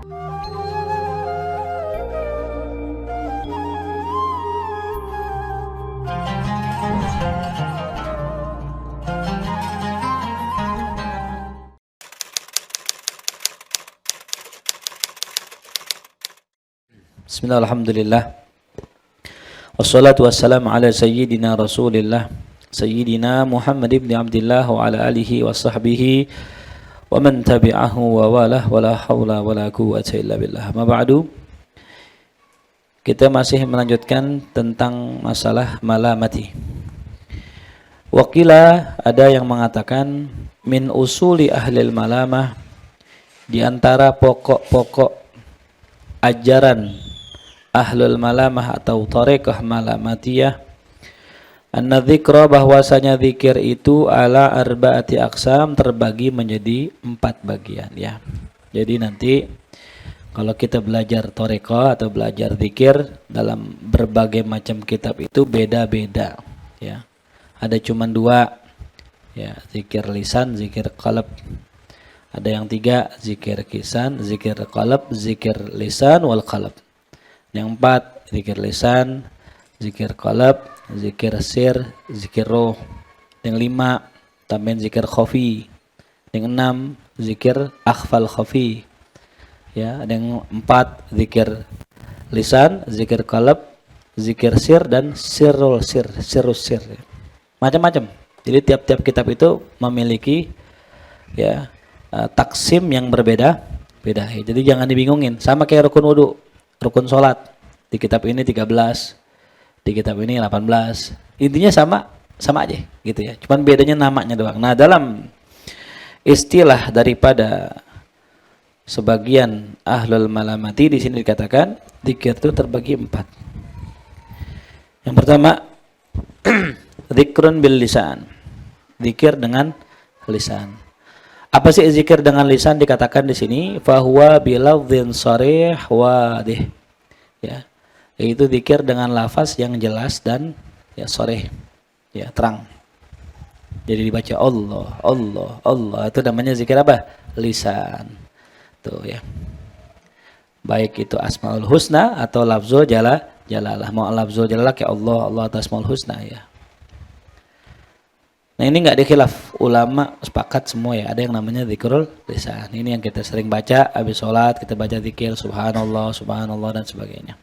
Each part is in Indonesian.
Bismillah, alhamdulillah. Wassalatu wassalamu ala sayyidina Rasulillah, sayyidina Muhammad ibn Abdullah wa ala alihi wa sahbihi wa man tabi'ahu wa walah wa la hawla wa la quwwata illa billah. Ma ba'du. Kita masih melanjutkan tentang masalah malamati. Wakila, ada yang mengatakan min usuli ahlil malamah, di antara pokok-pokok ajaran ahlul malamah atau tarekah malamatiyah, anna dzikra, bahwasanya zikir itu ala arba'ati aqsam, terbagi menjadi 4 bagian ya. Jadi nanti kalau kita belajar tarekah atau belajar zikir dalam berbagai macam kitab itu beda-beda ya. Ada cuma 2 ya, zikir lisan, zikir qalb. Ada yang 3, zikir lisan, zikir qalb, zikir lisan wal qalb. Yang 4, zikir lisan, zikir qalb, zikir sir, zikir roh. Yang 5, tambahin zikir khafi. Yang 6, zikir akhfal khafi. Ya, ada yang 4, zikir lisan, zikir qalb, zikir sir dan sirrul sir, sirrus sir. Macam-macam. Jadi tiap-tiap kitab itu memiliki ya taksim yang berbeda-beda. Jadi jangan dibingungin. Sama kayak rukun wudu, rukun sholat. Di kitab ini 13, di kitab ini 18. Intinya sama aja gitu ya. Cuman bedanya namanya doang. Nah, dalam istilah daripada sebagian ahlul malamati di sini dikatakan zikir itu terbagi 4. Yang pertama zikrun bil lisan. Zikir dengan lisan. Apa sih zikir dengan lisan? Dikatakan di sini fahuwa bilafdhin sharih wadih. Ya. Yaitu zikir dengan lafaz yang jelas dan ya sharih. Ya, terang. Jadi dibaca Allah, Allah, Allah. Itu namanya zikir apa? Lisan. Tuh ya. Baik itu Asmaul Husna atau lafzul jalalah. Mau lafzul jalalah kayak Allah, Allah atau Asmaul Husna ya. Nah, ini enggak dikhilaf, ulama sepakat semua ya, ada yang namanya zikrul lisan. Ini yang kita sering baca habis sholat, kita baca zikir subhanallah, subhanallah dan sebagainya.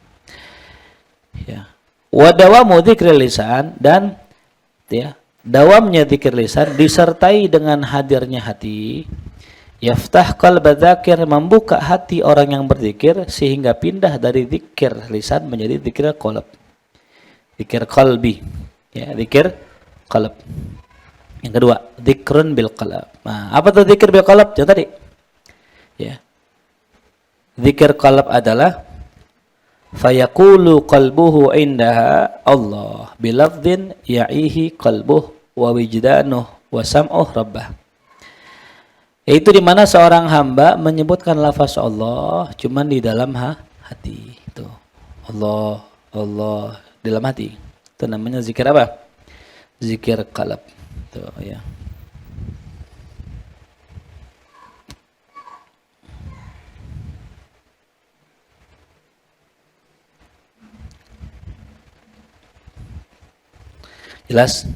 Ya. Wa dawamu dzikril lisan, dan ya, dawamnya zikir lisan disertai dengan hadirnya hati. Yaftah qalba dzakir, membuka hati orang yang berzikir sehingga pindah dari zikir lisan menjadi zikir qalb. Zikir qalbi. Ya, zikir qalb. Yang kedua, dzikrun bil qalb. Nah, apa tuh zikir bil qalb? Yang tadi. Ya. Zikir qalb adalah fayaqulu qalbuhu indaha Allah bilafdhin ya'ihi qalbuh wa wijdanuh wa sam'uh rabbah. Yaitu di mana seorang hamba menyebutkan lafaz Allah cuman di dalam hati. Itu. Allah, Allah di dalam hati. Itu namanya zikir apa? Zikir qalb. Tuh ya. Jelas?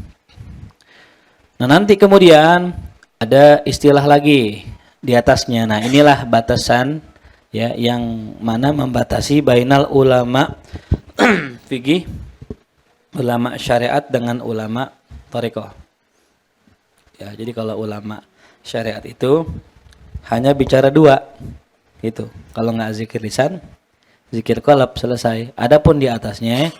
Nah, nanti kemudian ada istilah lagi di atasnya. Nah, inilah batasan ya yang mana membatasi bainal ulama fikih, ulama syariat dengan ulama thariqah. Ya, jadi kalau ulama syariat itu hanya bicara 2 gitu. Kalau nggak zikir lisan, zikir qalb, selesai. Adapun di atasnya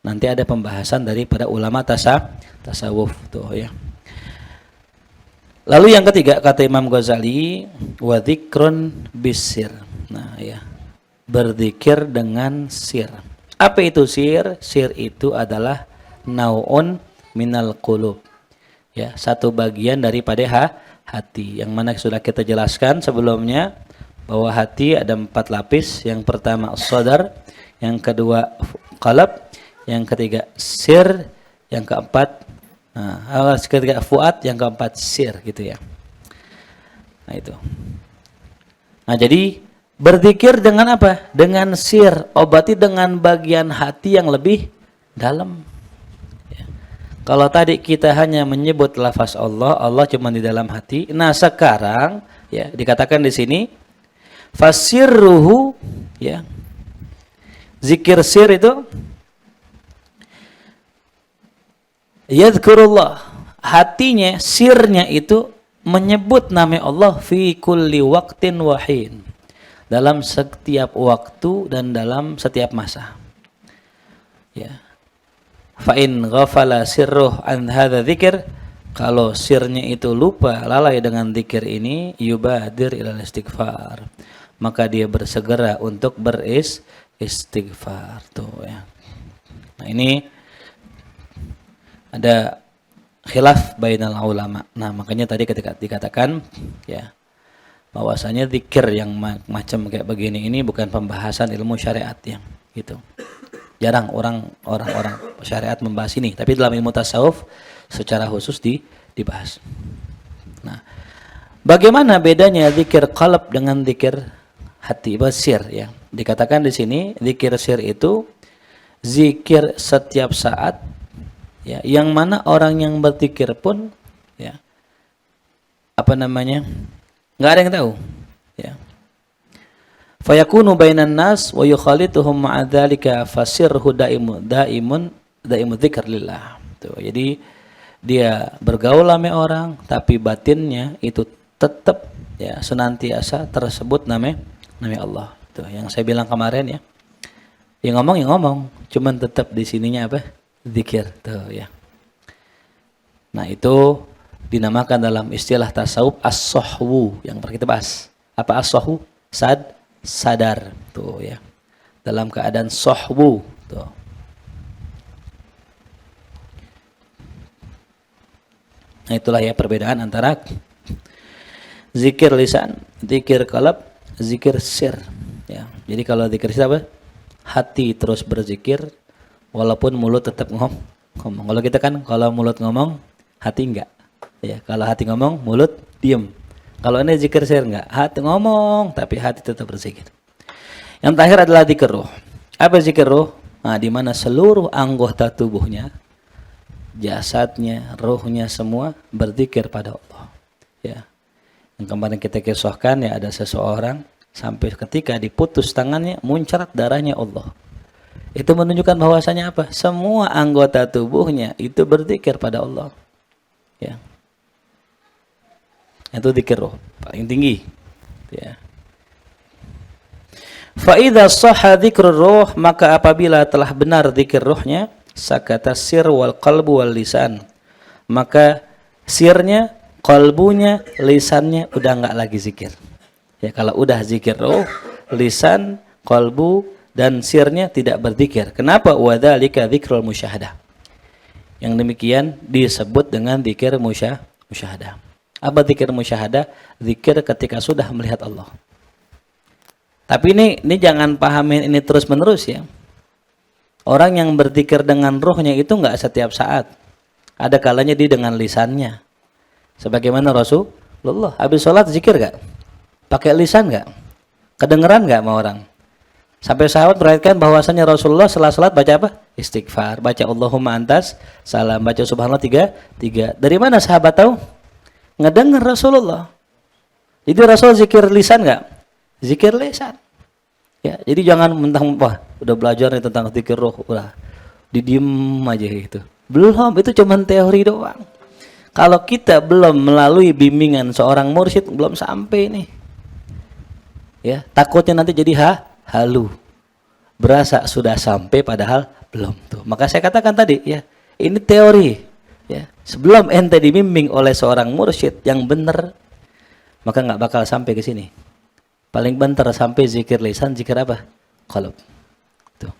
nanti ada pembahasan daripada ulama tasawuf tuh ya. Lalu yang ketiga kata Imam Ghazali, wa dzikrun bisir. Nah ya, berzikir dengan sir. Apa itu sir? Sir itu adalah nau'un minal qulub. Ya, satu bagian daripada hati, yang mana sudah kita jelaskan sebelumnya bahwa hati ada 4 lapis. Yang pertama sadar, yang kedua qalb, yang ketiga sir, yang keempat ketiga fuad, yang keempat sir gitu ya. Nah itu. Nah jadi Berzikir dengan apa? Dengan sir, obati dengan bagian hati yang lebih dalam. Ya. Kalau tadi kita hanya menyebut lafaz Allah, Allah cuma di dalam hati. Nah sekarang ya dikatakan di sini fasirruhu, ya, zikir sir itu yadhkurullah, hatinya, sirnya itu menyebut nama Allah fi kulli waqtin wahin, dalam setiap waktu dan dalam setiap masa. Ya. Fa in ghafala sirruh an hadza dzikr, kalau sirnya itu lupa, lalai dengan zikir ini, yubadir ilal istighfar, maka dia bersegera untuk beristighfar. Tuh ya. Nah, ini ada khilaf bainal ulama. Nah, makanya tadi ketika dikatakan ya bahwasanya zikir yang macam kayak begini ini bukan pembahasan ilmu syariat yang gitu. Jarang orang-orang syariat membahas ini, tapi dalam ilmu tasawuf secara khusus dibahas. Nah, bagaimana bedanya zikir qalb dengan zikir hati, basir ya? Dikatakan di sini zikir sir itu zikir setiap saat ya, yang mana orang yang berzikir pun ya nggak ada yang tahu ya. Fayakunu bainan nas wa yukhalituhum ma'a dzalika fasirhu daimun dzikr lillah. Tuh, jadi dia bergaul sama orang tapi batinnya itu tetap ya senantiasa tersebut nama Allah. Tuh, yang saya bilang kemarin ya. Yang ngomong cuman tetap di sininya apa? Zikir. Tuh ya. Nah, itu dinamakan dalam istilah tasawuf as-sahwu yang pernah kita bahas. Apa as-sahwu? Sadar. Tuh ya. Dalam keadaan sahwu. Tuh. Nah, itulah ya perbedaan antara zikir lisan, zikir qalb, zikir sir. Ya. Jadi kalau zikir sir apa? Hati terus berzikir walaupun mulut tetap ngomong. Kalau kita kan kalau mulut ngomong, hati enggak. Ya, kalau hati ngomong, mulut diem. Kalau ini zikir sir enggak, hati ngomong tapi hati tetap berzikir. Yang terakhir adalah zikir ruh. Apa zikir ruh? Nah, di mana seluruh anggota tubuhnya, jasadnya, ruhnya semua berzikir pada Allah. Ya. Yang kemarin kita kisahkan ya, ada seseorang sampai ketika diputus tangannya muncrat darahnya Allah. Itu menunjukkan bahwasanya apa? Semua anggota tubuhnya itu berzikir pada Allah. Ya. Itu zikir roh paling tinggi. Ya. Fa idza shahha dzikrur ruh, maka apabila telah benar zikir rohnya, sakata sir wal qalbu wal lisan, maka sirnya, qalbunya, lisannya udah enggak lagi zikir. Ya, kalau udah zikir roh, lisan, qalbu dan sirnya tidak berzikir. Kenapa? Wadzalika dzikrul musyahadah. Yang demikian disebut dengan zikir musyahadah. Apa zikir musyahadah? Zikir ketika sudah melihat Allah. Tapi ini jangan pahamin ini terus menerus ya. Orang yang berzikir dengan rohnya itu enggak setiap saat. Ada kalanya dia dengan lisannya. Sebagaimana Rasulullah habis sholat zikir enggak? Pakai lisan enggak? Kedengeran enggak sama orang? Sampai sahabat meriwayatkan bahwasanya Rasulullah setelah salat baca apa? Istighfar, baca Allahumma antas salam, baca subhanallah tiga. Dari mana sahabat tahu? Ngedengar Rasulullah. Jadi Rasul zikir lisan enggak? Zikir lisan. Ya, jadi jangan mentang wah, udah belajar nih tentang zikir roh, udah didiem aja gitu. Belum, itu cuma teori doang. Kalau kita belum melalui bimbingan seorang mursyid, belum sampai nih. Ya, takutnya nanti jadi halu. Berasa sudah sampai padahal belum tuh. Maka saya katakan tadi ya, ini teori ya. Sebelum ente dibimbing oleh seorang mursyid yang benar, maka nggak bakal sampai ke sini. Paling bentar sampai zikir lisan, zikir apa? Qalb. Tuh.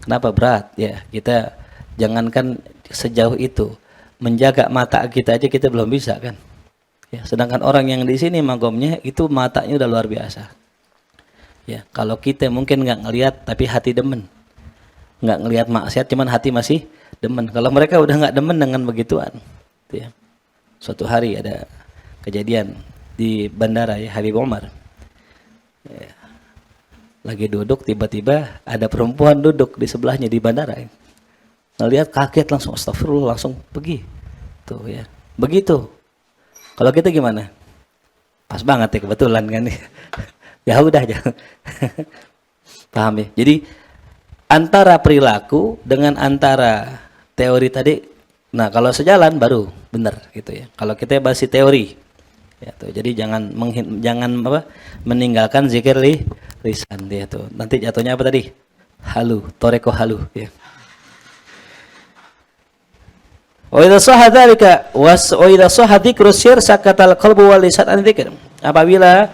Kenapa berat? Ya, kita jangankan sejauh itu. Menjaga mata kita aja kita belum bisa kan. Ya, sedangkan orang yang di sini magomnya itu matanya udah luar biasa. Ya, kalau kita mungkin nggak ngelihat tapi hati demen. Nggak ngelihat maksiat cuman hati masih demen. Kalau mereka udah nggak demen dengan begituan. Ya. Suatu hari ada kejadian di bandara ya, Habib Umar. Ya. Lagi duduk, tiba-tiba ada perempuan duduk di sebelahnya di bandara. Ngelihat kaget langsung astagfirullah, langsung pergi. Tuh ya. Begitu. Kalau kita gimana? Pas banget ya kebetulan kan. Ya udah aja. Paham ya? Jadi antara perilaku dengan antara teori tadi, nah kalau sejalan baru benar gitu ya. Kalau kita bahas teori, ya tuh. Jadi jangan meninggalkan zikir lisan dia tuh. Nanti jatuhnya apa tadi? Halu, toreko halu ya. Wa idza sahha dzalika wa idza sahha dzikru syir sakatal qalbu wal lisan an dzikr. Apabila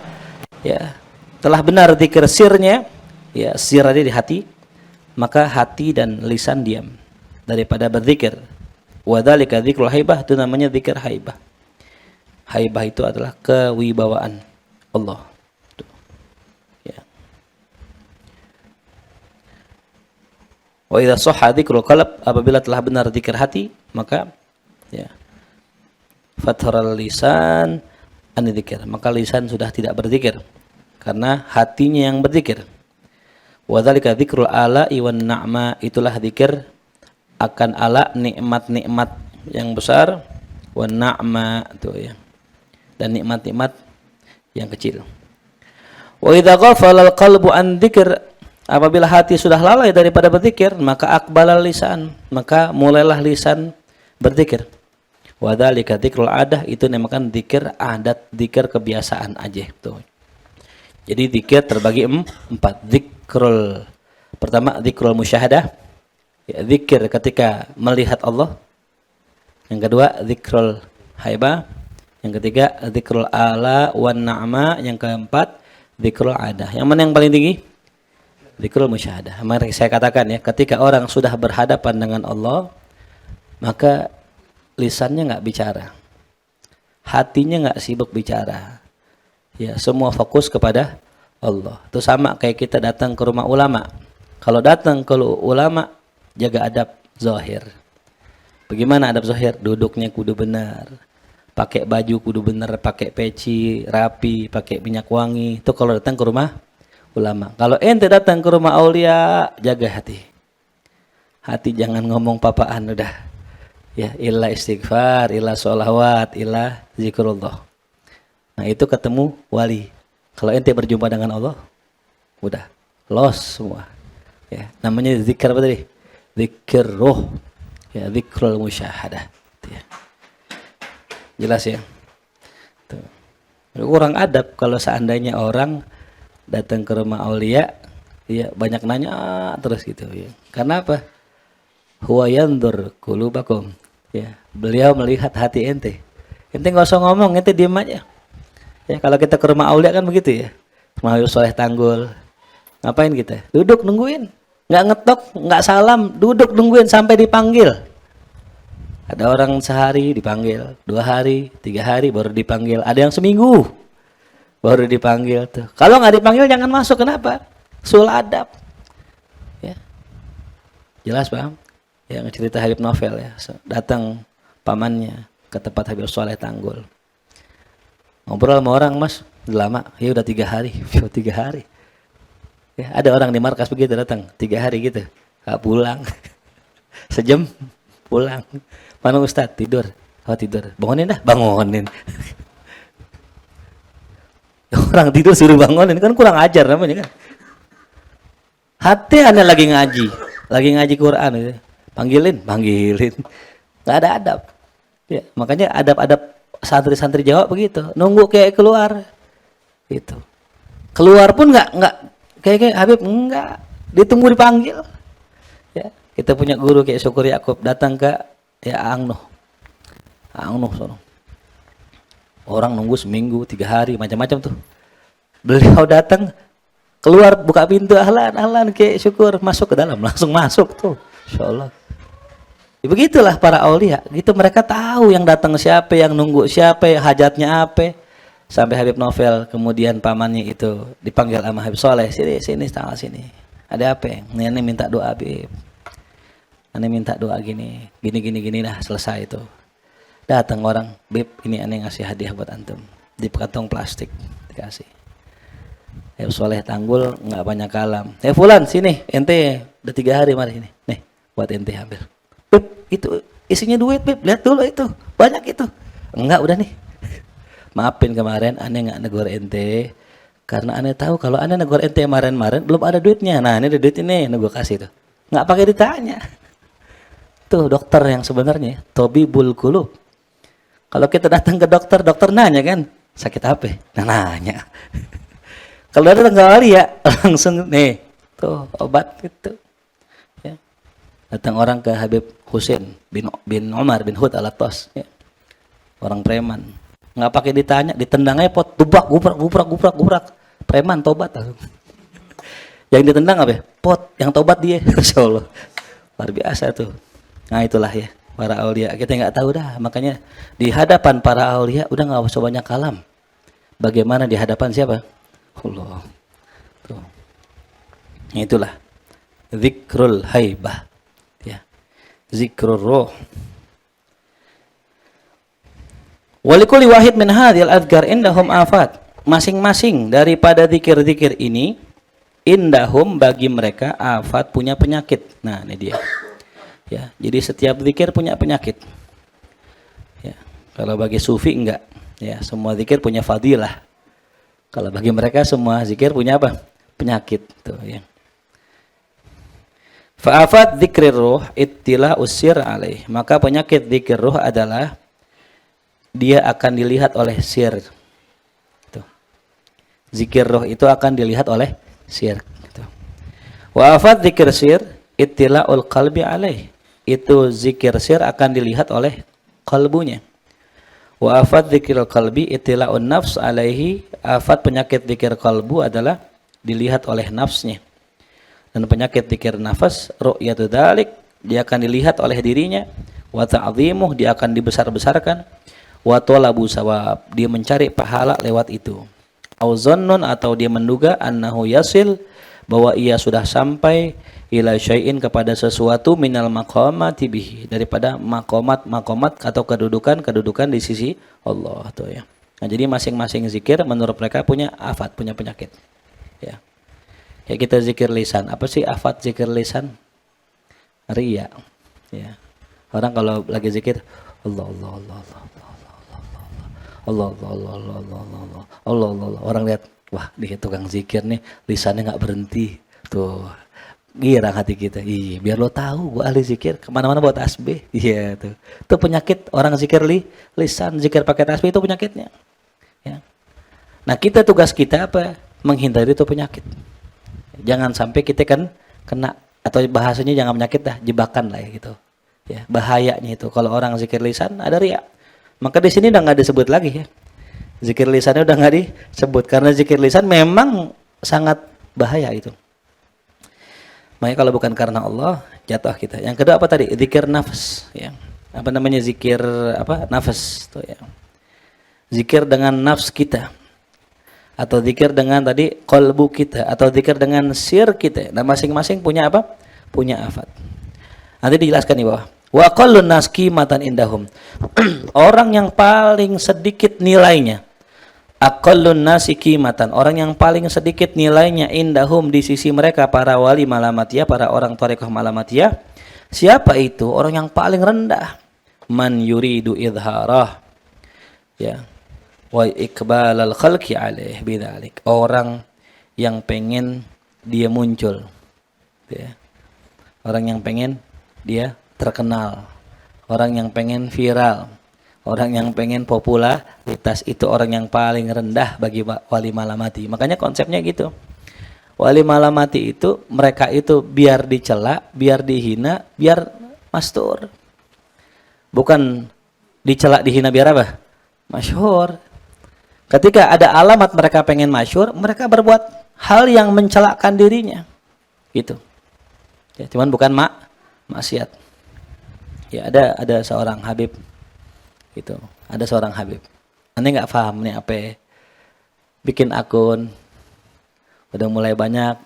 ya telah benar zikir sirnya, ya sir ada di hati, maka hati dan lisan diam daripada berzikir. Wa dzalika dzikrul haibah, itu namanya zikir haibah. Haibah itu adalah kewibawaan Allah. Ya. Wa idza sahha dzikrul qalb, apabila telah benar zikir hati, maka ya fatharal lisan an dzikir, maka lisan sudah tidak berzikir karena hatinya yang berzikir. Wa dzalika dzikrul ala'i wan na'ma, itulah zikir akan ala, nikmat-nikmat yang besar, wan na'ma itu ya, dan nikmat-nikmat yang kecil. Wa idza ghafala al-qalbu an dzikr, apabila hati sudah lalai daripada berzikir, maka aqbalal lisan, maka mulailah lisan berzikir. Wa dzalika dzikrul adah, itu dinamakan zikir adat, zikir kebiasaan aja tuh. Jadi zikir terbagi empat. Zikrul pertama zikrul musyahadah, ya, zikir ketika melihat Allah. Yang kedua zikrul haibah. Yang ketiga zikrul ala wan na'ma. Yang keempat zikrul adah. Yang mana yang paling tinggi? Zikrul musyahadah. Mari saya katakan ya, ketika orang sudah berhadapan dengan Allah, maka lisannya nggak bicara, hatinya nggak sibuk bicara, ya semua fokus kepada Allah. Itu sama kayak kita datang ke rumah ulama. Kalau datang ke ulama, jaga adab zahir. Bagaimana adab zahir? Duduknya kudu benar, pakai baju kudu benar, pakai peci rapi, pakai minyak wangi. Itu kalau datang ke rumah ulama. Kalau ente datang ke rumah aulia, jaga hati. Hati jangan ngomong papaan udah. Ya, illa istighfar, illa sholawat, illa zikrullah. Nah, itu ketemu wali. Kalau ente berjumpa dengan Allah, udah lost semua. Ya, namanya zikir apa tadi? Zikir roh. Ya, zikrul musyahadah. Ya. Jelas ya? Tuh. Kurang adab kalau seandainya orang datang ke rumah aulia, ya banyak nanya terus gitu ya. Karena apa? Huwa yandur qulubakum. Ya, beliau melihat hati ente. Ente nggak usah ngomong, ente diam aja. Ya, kalau kita ke rumah aulia kan begitu ya. Rumah Soleh Tanggul. Ngapain kita? Duduk nungguin. Nggak ngetok, nggak salam, duduk nungguin sampai dipanggil. Ada orang sehari dipanggil, 2 hari, 3 hari baru dipanggil. Ada yang seminggu baru dipanggil tuh. Kalau nggak dipanggil jangan masuk. Kenapa? Sul adab. Ya. Jelas paham? Yang cerita Habib Novel ya, datang pamannya ke tempat Habib Soleh Tanggul, ngobrol sama orang, mas lama, ya udah 3 hari, 3 hari. Ya, ada orang di markas begitu datang 3 hari gitu, gak pulang, sejam pulang. Mana Ustadz? Tidur. Oh tidur, bangunin dah, bangunin. Orang tidur suruh bangunin, kan kurang ajar namanya kan. Hati anda lagi ngaji Quran gitu. Panggilin, nggak ada adab. Ya, makanya adab-adab santri-santri Jawa begitu, nunggu kayak keluar, gitu. Keluar pun nggak kayak Habib nggak, ditunggu dipanggil. Ya, kita punya guru kayak Syukur Yakub datang ke ya Angnuh sono. Orang nunggu seminggu, 3 hari, macam-macam tuh. Beliau datang, keluar buka pintu, ahlan kayak Syukur, masuk ke dalam, langsung masuk tuh, insyaallah. Ya, begitulah para aulia, gitu mereka tahu yang datang siapa, yang nunggu siapa, hajatnya apa. Sampai Habib Novel kemudian pamannya itu dipanggil sama Habib Soleh, sini tanggal sini. Ada apa? Ini minta doa Habib. Ini minta doa gini dah, selesai itu. Datang orang, Bib, ini aneh ngasih hadiah buat antum. Di kantong plastik dikasih. Soleh Tanggul nggak banyak kalam. Fulan sini, ente udah 3 hari mari ini. Nih, buat ente ambil. Beb, itu isinya duit, Beb. Lihat dulu itu. Banyak itu. Enggak, udah nih. Maafin kemarin aneh nggak negor ente. Karena aneh tahu kalau aneh negor ente kemarin-kemarin belum ada duitnya. Nah, ini ada duit ini, gue kasih tuh. Nggak pakai ditanya. Tuh dokter yang sebenarnya, Tobibul Qulub. Kalau kita datang ke dokter, dokter nanya kan, sakit apa? Nah, nanya. Kalau ada tanggal ya langsung nih tuh obat gitu. Ya. Datang orang ke Habib Husain bin Umar bin Hud al-Attas, ya. Orang preman, nggak pakai ditanya, ditendang aja pot, dubak, guprak. Preman tobat. Yang ditendang apa? Pot, yang tobat dia. Masya Allah, luar biasa tuh. Nah itulah ya para aulia, kita nggak tahu dah. Makanya di hadapan para aulia udah nggak usah banyak kalam. Bagaimana di hadapan siapa? Allah. Tuh. Itulah zikrul haibah, ya. Zikrul ruh. Walikuli wahid min hadhil adhkar indahum afat. Masing-masing daripada zikir-zikir ini indahum bagi mereka afat, punya penyakit. Nah, ini dia. Ya, jadi setiap zikir punya penyakit. Ya, kalau bagi sufi enggak. Ya, semua zikir punya fadilah. Kalau bagi mereka semua zikir punya apa? Penyakit tuh ya. Fa'afat dzikrir ruh ittila usir alaih. Maka penyakit zikir ruh adalah dia akan dilihat oleh sir. Tuh. Zikir ruh itu akan dilihat oleh sir. Tuh. Wa'afat dzikir sir ittilaul qalbi alaih. Itu zikir sir akan dilihat oleh kalbunya. Wa afat dzikir qalbi itila'un nafs alaihi. Afat penyakit dzikir kalbu adalah dilihat oleh nafsnya. Dan penyakit dzikir nafas ru'yatu dzalik, dia akan dilihat oleh dirinya. Wa ta'dhimuh, dia akan dibesar-besarkan. Wa talabu sawab, dia mencari pahala lewat itu. Au zannun, atau dia menduga annahu yasil, bahwa ia sudah sampai ila syai'in, kepada sesuatu minal maqamati bihi, daripada maqamat atau kedudukan di sisi Allah tuh ya. Nah, jadi masing-masing zikir menurut mereka punya afat, punya penyakit. Ya. Ya kita zikir lisan. Apa sih afat zikir lisan? Riya. Ya. Orang kalau lagi zikir Allah Allah Allah Allah Allah Allah Allah Allah Allah Allah, orang lihat, wah dia tukang zikir nih, lisannya nggak berhenti. Tuh. Girang hati kita. Iya, biar lo tahu gue ahli zikir, kemana-mana buat tasbih. Iya tuh. Itu penyakit orang zikir lisan, zikir pakai tasbih itu penyakitnya. Ya. Nah kita tugas kita apa? Menghindari itu penyakit. Jangan sampai kita kan kena, atau bahasanya jangan penyakit dah, jebakan lah ya gitu. Ya, bahayanya itu kalau orang zikir lisan ada riya. Maka di sini udah nggak disebut lagi ya. Zikir lisannya udah nggak disebut karena zikir lisan memang sangat bahaya itu. Makanya kalau bukan karena Allah, jatuh kita. Yang kedua apa tadi? Zikir nafas, ya. Apa namanya zikir apa? Nafas tuh ya. Zikir dengan nafs kita. Atau zikir dengan tadi qalbu kita, atau zikir dengan sir kita. Nah, masing-masing punya apa? Punya afat. Nanti dijelaskan di bawah. Wa qallun nas qimatan indahum. Orang yang paling sedikit nilainya. Aqallun nasi qimatan, orang yang paling sedikit nilainya indahum di sisi mereka para wali malamatiyah, para orang thariqah malamatiyah. Siapa itu? Orang yang paling rendah. Man yuridu idharah. Ya. Wa iqbalal khalqi alaih bidzalik. Orang yang pengen dia muncul. Ya. Orang yang pengen dia terkenal. Orang yang pengen viral. Orang yang pengen popularitas, itu orang yang paling rendah bagi wali malamati. Makanya konsepnya gitu. Wali malamati itu, mereka itu biar dicela, biar dihina, biar mastur. Bukan dicela, dihina biar apa? Masyhur. Ketika ada alamat mereka pengen masyhur, mereka berbuat hal yang mencelakkan dirinya. Gitu. Ya, cuman bukan maksiat. Ya, ada seorang Habib. Gitu. Ada seorang Habib. Aneh nggak paham nih apa. Bikin akun, udah mulai banyak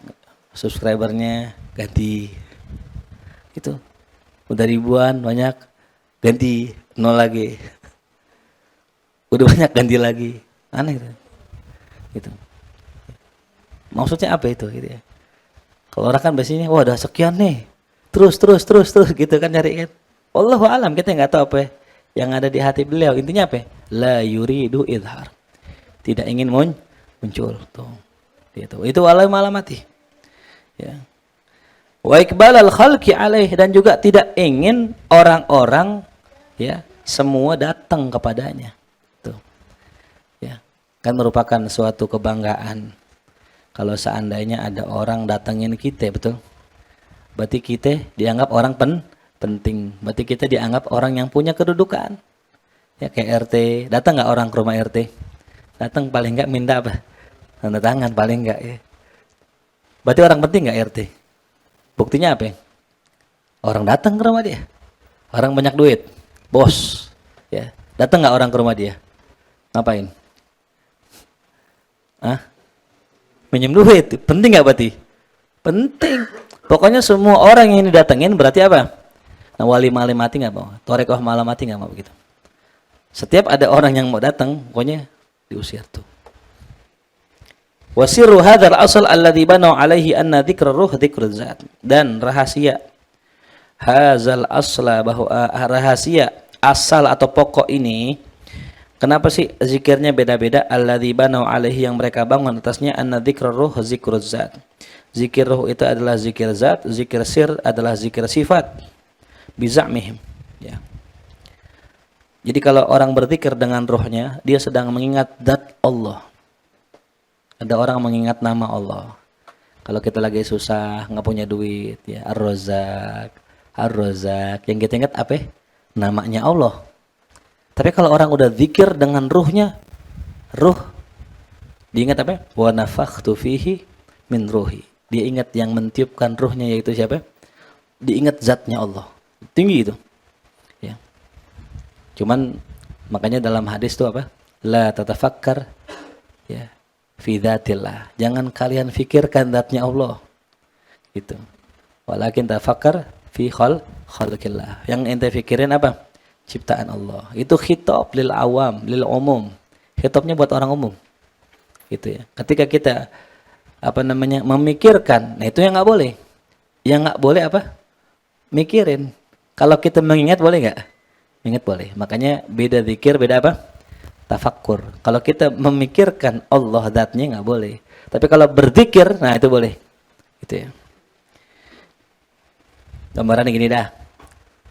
subscribernya, ganti. Gitu. Udah ribuan banyak, ganti, nol lagi. Udah banyak ganti lagi. Aneh gitu. Gitu. Maksudnya apa itu gitu ya. Kalau orang kan biasanya wah udah sekian nih. Terus gitu kan nyari kan. Wallahu alam, kita nggak tahu apa yang ada di hati beliau. Intinya apa? La yuridu idhar. Tidak ingin muncul tuh. Itu walai malamati. Ya. Wa iqbalal khalqi alaih, dan juga tidak ingin orang-orang ya semua datang kepadanya. Tuh. Ya. Kan merupakan suatu kebanggaan kalau seandainya ada orang datangin kita, betul? Berarti kita dianggap orang penting. Berarti kita dianggap orang yang punya kedudukan. Ya kayak RT, datang nggak orang ke rumah RT? Datang paling nggak minta apa? Tanda tangan paling nggak ya. Berarti orang penting nggak RT? Buktinya apa? Orang datang ke rumah dia. Orang banyak duit, bos. Ya, datang nggak orang ke rumah dia? Ngapain? Minjem duit, penting nggak berarti? Penting. Pokoknya semua orang yang didatengin berarti apa? Nah, wali malam mati nggak mau, torekoh malam mati nggak mau begitu. Setiap ada orang yang mau datang, pokoknya diusir tuh. Wasirru hadzal asal alladzi banu alaihi anna dzikra ruh dzikrul zat. Dan rahasia hadzal asla, bahwa rahasia asal atau pokok ini, kenapa sih zikirnya beda-beda? Alladzi banu alaihi, yang mereka bangun atasnya, anna dzikra ruh dzikrul zat. Zikir ruh itu adalah zikir zat, zikir sir adalah zikir sifat. Bizamihim, ya. Jadi kalau orang berzikir dengan ruhnya, dia sedang mengingat zat Allah. Ada orang mengingat nama Allah. Kalau kita lagi susah, nggak punya duit, ya Ar-Razzaq, Ar-Razzaq, yang kita ingat apa? Namanya Allah. Tapi kalau orang udah zikir dengan ruhnya, ruh, diingat apa? Wa nafakhtu fihi min ruhi. Dia ingat yang mentiupkan ruhnya, yaitu siapa? Diingat zatnya Allah. Tinggi itu. Ya. Cuman makanya dalam hadis itu apa? La tatafakkar ya fi dzatillah. Jangan kalian fikirkan zatnya Allah. Gitu. Walakin tafakkar fi khalqillah. Yang ente pikirin apa? Ciptaan Allah. Itu khitab lil awam, lil umum. Khitabnya buat orang umum. Gitu ya. Ketika kita memikirkan, nah itu yang nggak boleh. Yang nggak boleh apa? Mikirin. Kalau kita mengingat boleh nggak? Ingat boleh. Makanya beda zikir, beda apa? Tafakkur. Kalau kita memikirkan Allah zatnya nggak boleh. Tapi kalau berzikir, nah itu boleh. Gitu ya. Gambaran gini dah.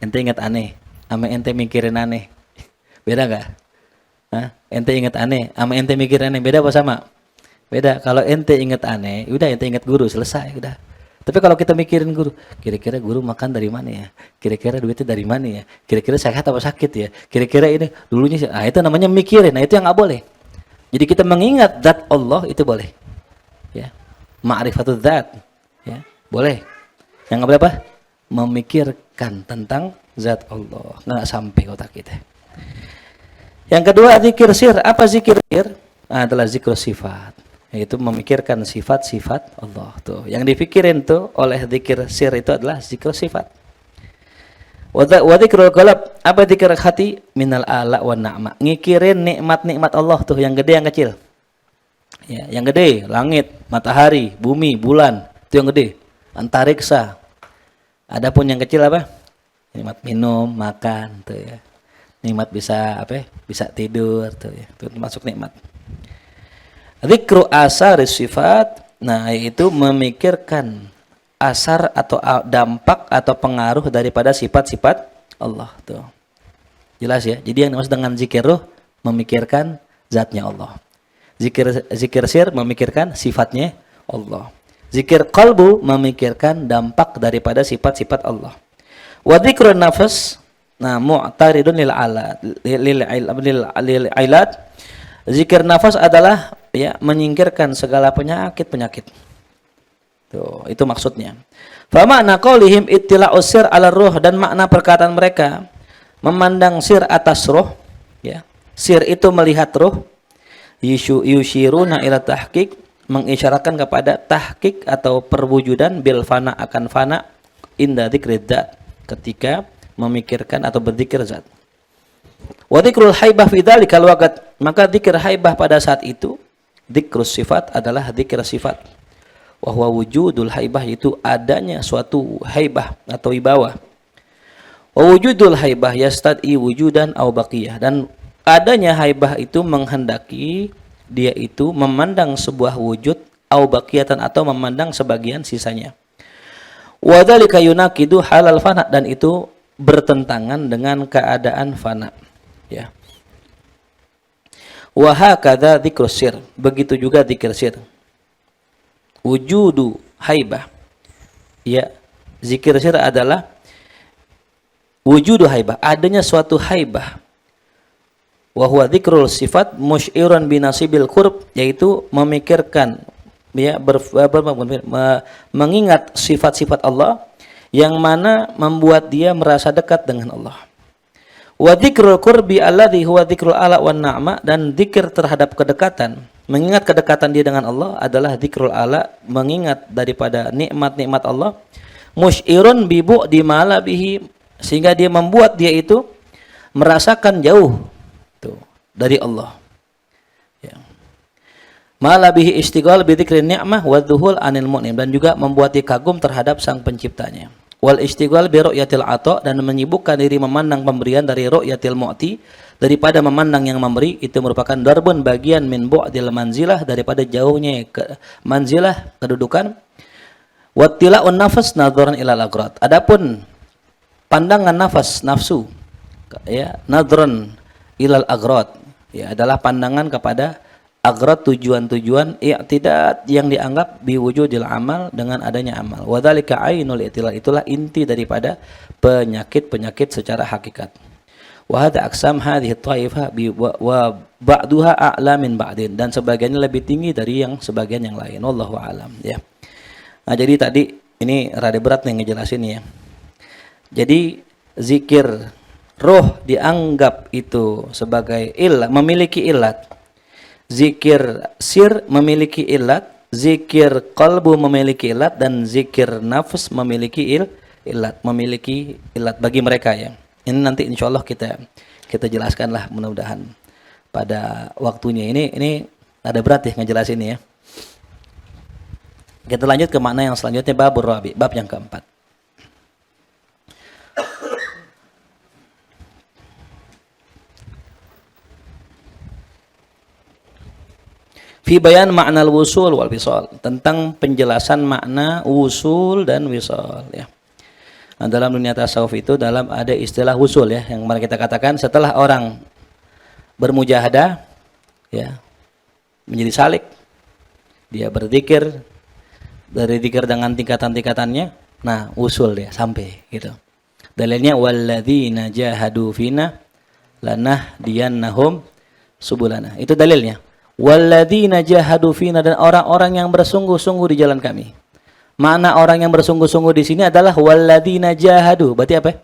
Ente ingat aneh, sama ente mikirin aneh. Beda nggak? Ente ingat aneh, sama ente mikirin aneh, beda apa sama? Beda. Kalau ente ingat aneh, udah ente ingat guru, selesai udah. Tapi kalau kita mikirin guru, kira-kira guru makan dari mana ya? Kira-kira duitnya dari mana ya? Kira-kira sehat apa sakit ya? Kira-kira ini dulunya, itu namanya mikirin. Nah itu yang nggak boleh. Jadi kita mengingat zat Allah itu boleh. Ya, ma'rifatul zat. Ya, boleh. Yang nggak boleh apa? Memikirkan tentang zat Allah. Nggak sampai otak kita. Yang kedua zikir sir. Apa zikir sir? Adalah zikr sifat. Yaitu memikirkan sifat-sifat Allah tuh. Yang dipikirin tuh oleh zikir sir itu adalah zikir sifat. Wa dzikrul qalb, apa zikir hati? Minal ala wa na'ma. Ngikirin nikmat-nikmat Allah tuh, yang gede yang kecil. Ya, yang gede langit, matahari, bumi, bulan, itu yang gede. Antariksa. Adapun yang kecil apa? Nikmat minum, makan tuh ya. Nikmat bisa apa? Bisa tidur tuh ya. Itu termasuk nikmat. Dzikru asar sifat, nah yaitu memikirkan asar atau dampak atau pengaruh daripada sifat-sifat Allah tuh. Jelas ya. Jadi yang dimaksud dengan zikir ruh, memikirkan zatnya Allah. Zikir sir, memikirkan sifatnya Allah. Zikir qalbu, memikirkan dampak daripada sifat-sifat Allah. Wa dzikrun nafas, nah mu'taridun lil ailat. Zikir nafas adalah ya menyingkirkan segala penyakit. Tuh, itu maksudnya. Fa makna qaulihim ittila'us sir 'ala ruh, dan makna perkataan mereka memandang sir atas ruh, ya. Sir itu melihat ruh. Yushiruna ila tahqiq, mengisyaratkan kepada tahqiq atau perwujudan bil fana, akan fana inda dzikri dzat, ketika memikirkan atau berzikir zat. Wa dzikrul haibah fi dzalikal waqt, maka zikir haibah pada saat itu, dzikrus sifat adalah zikir sifat. Wa huwa wujudul haibah, itu adanya suatu haibah atau wibawah. Wa wujudul haibah yastad'i wujudan aw baqiyah, dan adanya haibah itu menghendaki dia itu memandang sebuah wujud aw baqiyatan atau memandang sebagian sisanya. Wa dzalika yunaqidu halal fana, dan itu bertentangan dengan keadaan fana, ya. Wa hakadza dzikrus sir, begitu juga dzikir sir. Wujudu haibah, ya, zikir sir adalah wujudu haibah, adanya suatu haibah. Wa huwa dzikrul sifat musy'iran binasibil qurb, yaitu memikirkan, ya, mengingat sifat-sifat Allah yang mana membuat dia merasa dekat dengan Allah. Wa dzikrul qurbi alladhi huwa dzikrul ala wan na'ma, dan zikir terhadap kedekatan, mengingat kedekatan dia dengan Allah adalah dzikrul ala, mengingat daripada nikmat-nikmat Allah. Musy'irun bi bu'di ma la bihi, sehingga dia membuat dia itu merasakan jauh tuh dari Allah. Ya. Mala bihi istighal bi dzikrin ni'mah wa dhuhul anil mu'nim, dan juga membuat dia kagum terhadap sang penciptanya. Wal istighal bi ru'yatil ata, dan menyibukkan diri memandang pemberian dari ru'yatil mu'ti, daripada memandang yang memberi. Itu merupakan darbun, bagian min bu'dil manzilah, daripada jauhnya ke manzilah, kedudukan. Wattila'un nafas nadharan ilal aghrad, adapun pandangan nafas, nafsu, ya, nadharan ilal aghrad, ya, adalah pandangan kepada aghrad, tujuan-tujuan i'tidad yang dianggap biwujudil amal, dengan adanya amal. Wa dzalika ainul i'tilal, itulah inti daripada penyakit-penyakit secara hakikat. Wa hadza aqsam hadhihi at-taifah wa ba'duha a'la min ba'din, dan sebagiannya lebih tinggi dari yang sebagian yang lain. Wallahu a'lam, ya. Nah, jadi tadi ini rada berat nih ngejelasin ya. Jadi zikir roh dianggap itu sebagai ilat, memiliki ilat. Zikir sir memiliki ilat, zikir qalbu memiliki ilat, dan zikir nafs memiliki ilat, memiliki ilat bagi mereka, ya. Ini nanti insya Allah kita jelaskanlah, mudah-mudahan pada waktunya. Ini ada berat ya ngejelasin ini, ya. Kita lanjut ke makna yang selanjutnya, babur rabi, bab yang keempat. Fi bayan makna al-wusul wal wisal, tentang penjelasan makna wusul dan wisal, ya. Nah, dalam dunia tasawuf itu ada istilah wusul, ya, yang mana kita katakan setelah orang bermujahadah, ya, menjadi salik, dia berzikir, dari zikir dengan tingkatan-tingkatannya, nah wusul dia sampai gitu. Dalilnya walladzina jahadu fina lanahdiyannahum subulana. Itu dalilnya. Walladzina jahadu fina, dan orang-orang yang bersungguh-sungguh di jalan kami. Makna orang yang bersungguh-sungguh di sini adalah walladzina jahadu. Berarti apa?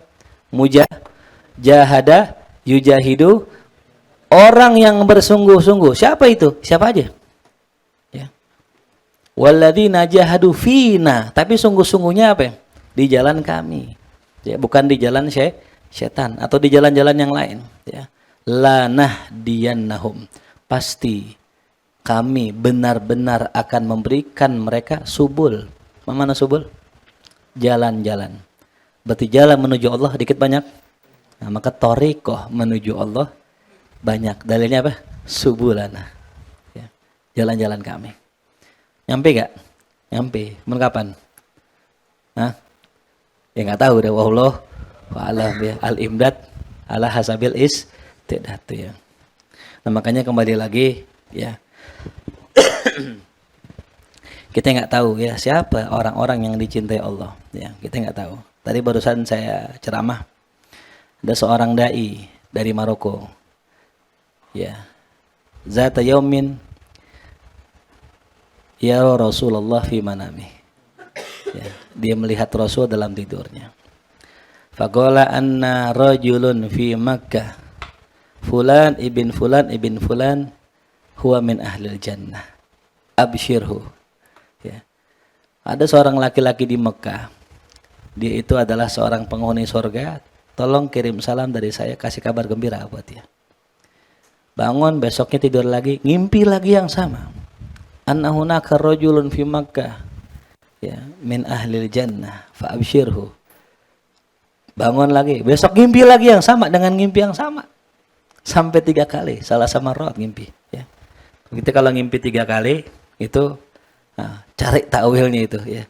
Jahada, yujahidu, orang yang bersungguh-sungguh. Siapa itu? Siapa aja? Ya. Walladzina jahadu fina, tapi sungguh-sungguhnya apa? Di jalan kami. Ya, bukan di jalan setan atau di jalan-jalan yang lain, ya. Lanahdiyannahum, pasti kami benar-benar akan memberikan mereka subul. Mana subul? Jalan-jalan. Berarti jalan menuju Allah dikit banyak. Nah, maka thariqah menuju Allah banyak. Dalilnya apa? Subulana. Ya. Jalan-jalan kami. Nyampe gak? Nyampe. Men kapan? Hah? Ya nggak tahu deh. Wallahu a'lam, ya. Al-imdad ala hasabil istidat, ya. Nah, makanya kembali lagi, ya. Kita nggak tahu, ya, siapa orang-orang yang dicintai Allah, ya. Kita nggak tahu. Tadi barusan saya ceramah, ada seorang dai dari Maroko, ya. Zata yaumin ya Rasulullah fi manami, ya. Dia melihat Rasul dalam tidurnya. Faqala anna rajulun fi Makkah, fulan ibn fulan huwa min ahlil jannah, absyirhu, ya. Ada seorang laki-laki di Mekah, dia itu adalah seorang penghuni surga, tolong kirim salam dari saya, kasih kabar gembira buat dia. Bangun besoknya tidur lagi, ngimpi lagi yang sama. Anna hunaka rajulun fi Makkah ya, min ahlil jannah fa absyirhu. Bangun lagi, besok ngimpi lagi yang sama dengan ngimpi yang sama. Sampai 3 kali, salah sama rot ngimpi. Ya. Kita kalau ngimpi 3 kali, itu cari takwilnya itu. Ya.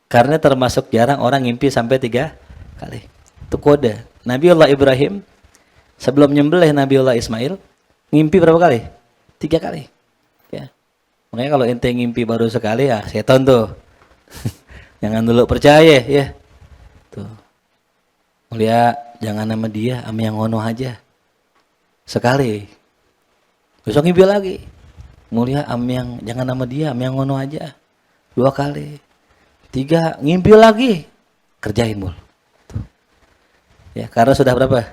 Karena termasuk jarang orang ngimpi sampai 3 kali. Itu kode. Nabiullah Ibrahim, sebelum nyembelih Nabiullah Ismail, ngimpi berapa kali? 3 kali. Ya. Makanya kalau ente ngimpi baru sekali, ya setan tuh. Jangan dulu percaya, ya. Tuh. Mulia, jangan nama dia, sama yang ngono aja. Sekali. Besok ngimpi lagi. Mulia, jangan nama dia, sama yang ngono aja. 2 kali. 3, ngimpi lagi. Kerjain mul. Tuh. Ya, karena sudah berapa?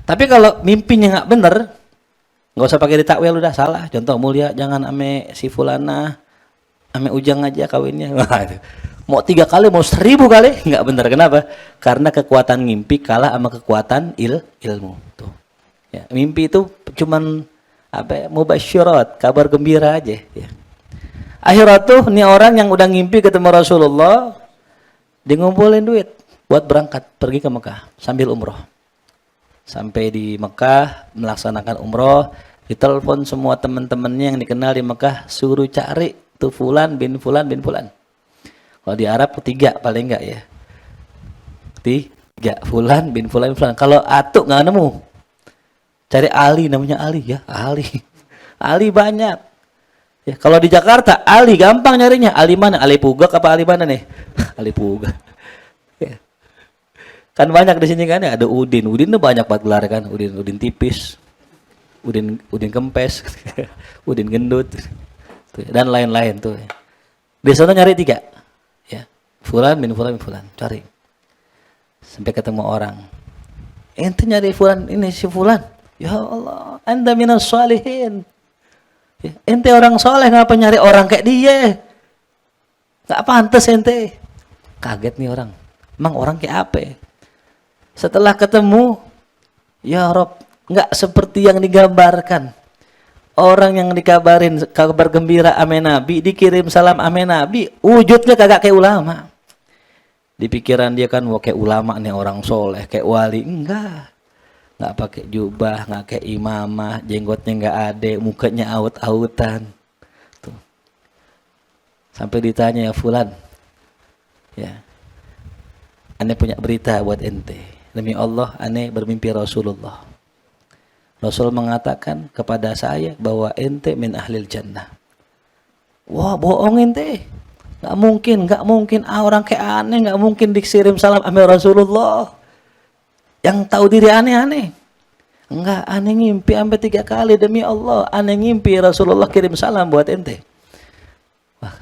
Tapi kalau mimpinya nggak bener, nggak usah pakai ditakwil, udah salah. Contoh, mulia, jangan ame si fulana, ame ujang aja kawinnya. Mau 3 kali, mau 1000 kali, nggak bener. Kenapa? Karena kekuatan ngimpi kalah sama kekuatan ilmu. Tuh. Ya, mimpi itu cuman mubasyirat, kabar gembira aja. Ya. Akhirat tuh, nih orang yang udah ngimpi ketemu Rasulullah, dia ngumpulin duit buat berangkat pergi ke Mekah sambil umroh. Sampai di Mekah melaksanakan umroh, ditelepon semua teman-temannya yang dikenal di Mekah, suruh cari tuh fulan bin fulan bin fulan. Kalau di Arab 3 paling enggak ya. 3 fulan bin fulan bin fulan. Kalau atuk nggak nemu, cari Ali, namanya Ali ya, Ali. Ali banyak. Ya, kalau di Jakarta Ali gampang nyarinya. Ali mana? Ali Pugak apa Ali mana nih? Ali Pugak. Ya. Kan banyak di sini kan ya, ada Udin. Udin tuh banyak banget gelar kan. Udin tipis. Udin kempes. Udin gendut. Tuh, dan lain-lain tuh. Di sana nyari 3. Fulan bin fulan bin fulan, cari sampai ketemu orang. Ente nyari fulan ini si fulan, ya Allah, anda minas sholihin. Ya, ente orang soleh, ngapa nyari orang kayak dia? Nggak pantas ente. Kaget nih orang, emang orang kayak apa? Setelah ketemu, ya Rob, nggak seperti yang digambarkan. Orang yang dikabarin kabar gembira ame Nabi, dikirim salam ame Nabi, wujudnya kagak kayak ulama. Di pikiran dia kan, wah kayak ulama nih, orang soleh, kayak wali. Enggak pakai jubah, nggak kayak imamah, jenggotnya nggak ada, mukanya aut-autan. Tuh. Sampai ditanya, ya fulan, ya, ane punya berita buat ente. Demi Allah, ane bermimpi Rasulullah. Rasul mengatakan kepada saya bahwa ente min ahlil jannah. Wah, bohong ente. Nggak mungkin. Orang kayak aneh nggak mungkin dikirim salam sama Rasulullah. Yang tahu diri aneh-aneh. Enggak, aneh ngimpi sampai 3 kali, demi Allah. Aneh ngimpi Rasulullah kirim salam buat ente. Wah,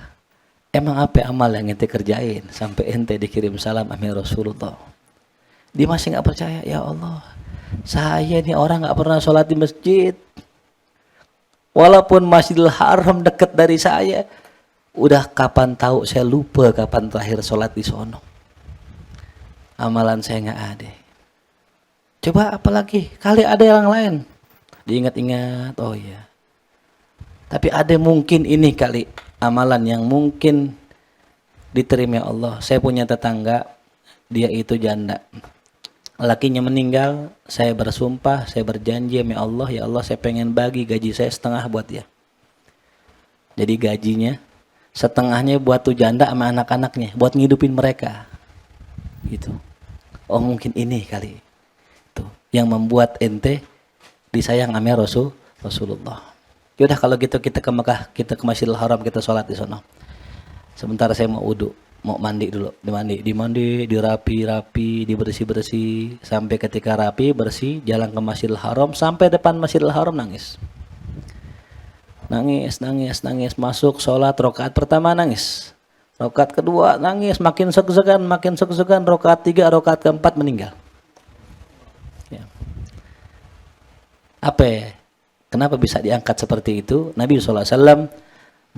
emang apa amal yang ente kerjain sampai ente dikirim salam sama Rasulullah? Dia masih nggak percaya. Ya Allah, saya ini orang nggak pernah sholat di masjid. Walaupun Masjidil Haram dekat dari saya, udah kapan tahu saya lupa kapan terakhir sholat di sono. Amalan saya nggak ada. Coba apalagi kali ada yang lain. Diingat-ingat, oh iya. Tapi ada mungkin ini kali amalan yang mungkin diterima Allah. Saya punya tetangga, dia itu janda. Lakinya meninggal, saya bersumpah, saya berjanji sama Allah, ya Allah saya pengen bagi gaji saya setengah buat dia. Jadi gajinya setengahnya buat tuh janda sama anak-anaknya, buat ngidupin mereka. Gitu. Oh mungkin ini kali. Tuh, yang membuat ente disayang sama Rasulullah. Yaudah kalau gitu kita ke Mekah, kita ke Masjidil Haram, kita sholat di sana. Sebentar saya mau wudu. Mau mandi dulu, dimandi, dirapi, dibersih-bersih, sampai ketika rapi, bersih, jalan ke Masjidil Haram, sampai depan Masjidil Haram nangis, masuk sholat, rakaat pertama nangis, rakaat kedua nangis, makin segan, rakaat 3, rakaat keempat meninggal. Ya. Apa ya? Kenapa bisa diangkat seperti itu? Nabi SAW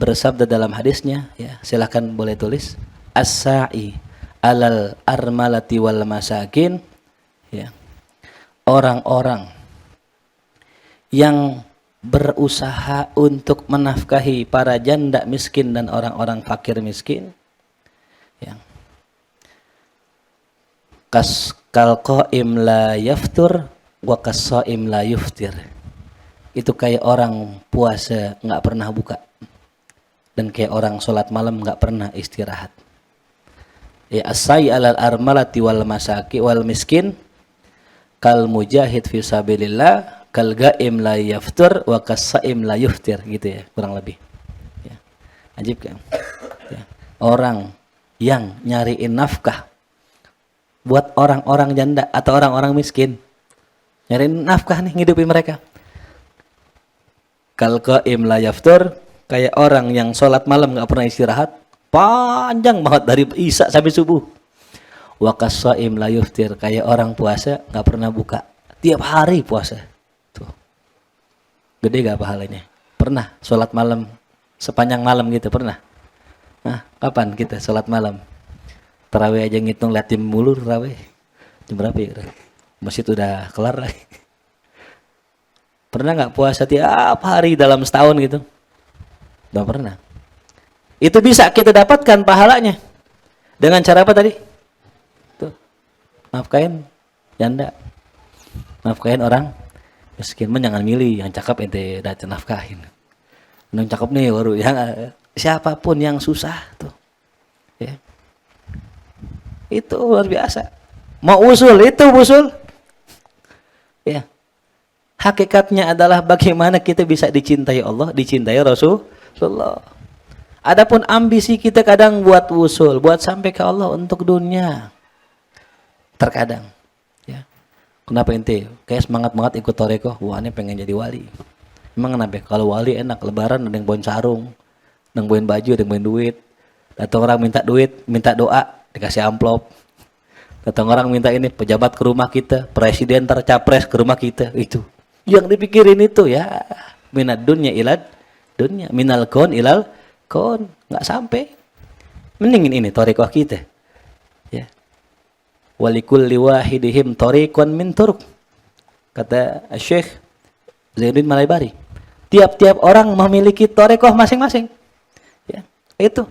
bersabda dalam hadisnya, ya silahkan boleh tulis, as-sa'i alal armalati wal masakin, ya, orang-orang yang berusaha untuk menafkahi para janda miskin dan orang-orang fakir miskin, Ya. Kal qaim la yaftur wa qasaim la yuftir. Itu kayak orang puasa nggak pernah buka dan kayak orang sholat malam nggak pernah istirahat. Ya, asai alal armalati wal masaki wal miskin kal mujahid fi sabilillah kal gaim la yaftur wa kasaim la yuftir, gitu ya kurang lebih. Ya. Ajib kan? Ya. Orang yang nyariin nafkah buat orang-orang janda atau orang-orang miskin, nyariin nafkah nih ngidupi mereka. Kal qaim la yaftur, kayak orang yang sholat malam nggak pernah istirahat, panjang banget dari isya sampai subuh. Wa qasaim la yuftir, kayak orang puasa nggak pernah buka, tiap hari puasa. Tuh. Gede gak pahalanya? Pernah sholat malam sepanjang malam gitu pernah? Nah, kapan kita sholat malam? Tarawih aja ngitung lihat jam mulu tarawih. Jam berapa ya? Masjid udah kelar lagi. Pernah nggak puasa tiap hari dalam setahun gitu? Nggak pernah. Itu bisa kita dapatkan pahalanya dengan cara apa tadi? Tuh, nafkahin janda, nafkahin orang miskin. Jangan milih yang cakep ente datang nafkahin. Yang cakep nih baru yang siapapun yang susah tuh, ya. Itu luar biasa. Mau usul itu usul, ya. Hakikatnya adalah bagaimana kita bisa dicintai Allah, dicintai Rasulullah. Adapun ambisi kita kadang buat usul, buat sampai ke Allah untuk dunia. Terkadang, ya. Kenapa ente kayak semangat banget ikut toreko? Wah, ini pengen jadi wali. Emang kenapa? Kalau wali enak, lebaran ada yang bawain sarung, ada yang bawain baju, ada yang bawain duit. Datang orang minta duit, minta doa, dikasih amplop. Datang orang minta ini pejabat ke rumah kita, presiden tercapres ke rumah kita, itu. Yang dipikirin itu ya minad dunya ilad dunya, minal kon ilal kon, nggak sampai. Mendingin ini thariqah kita, ya. Walikulli wahidihim thariqun min turuq, kata Syekh Zainuddin Malaibari. Tiap-tiap orang memiliki thariqah masing-masing, ya. Itu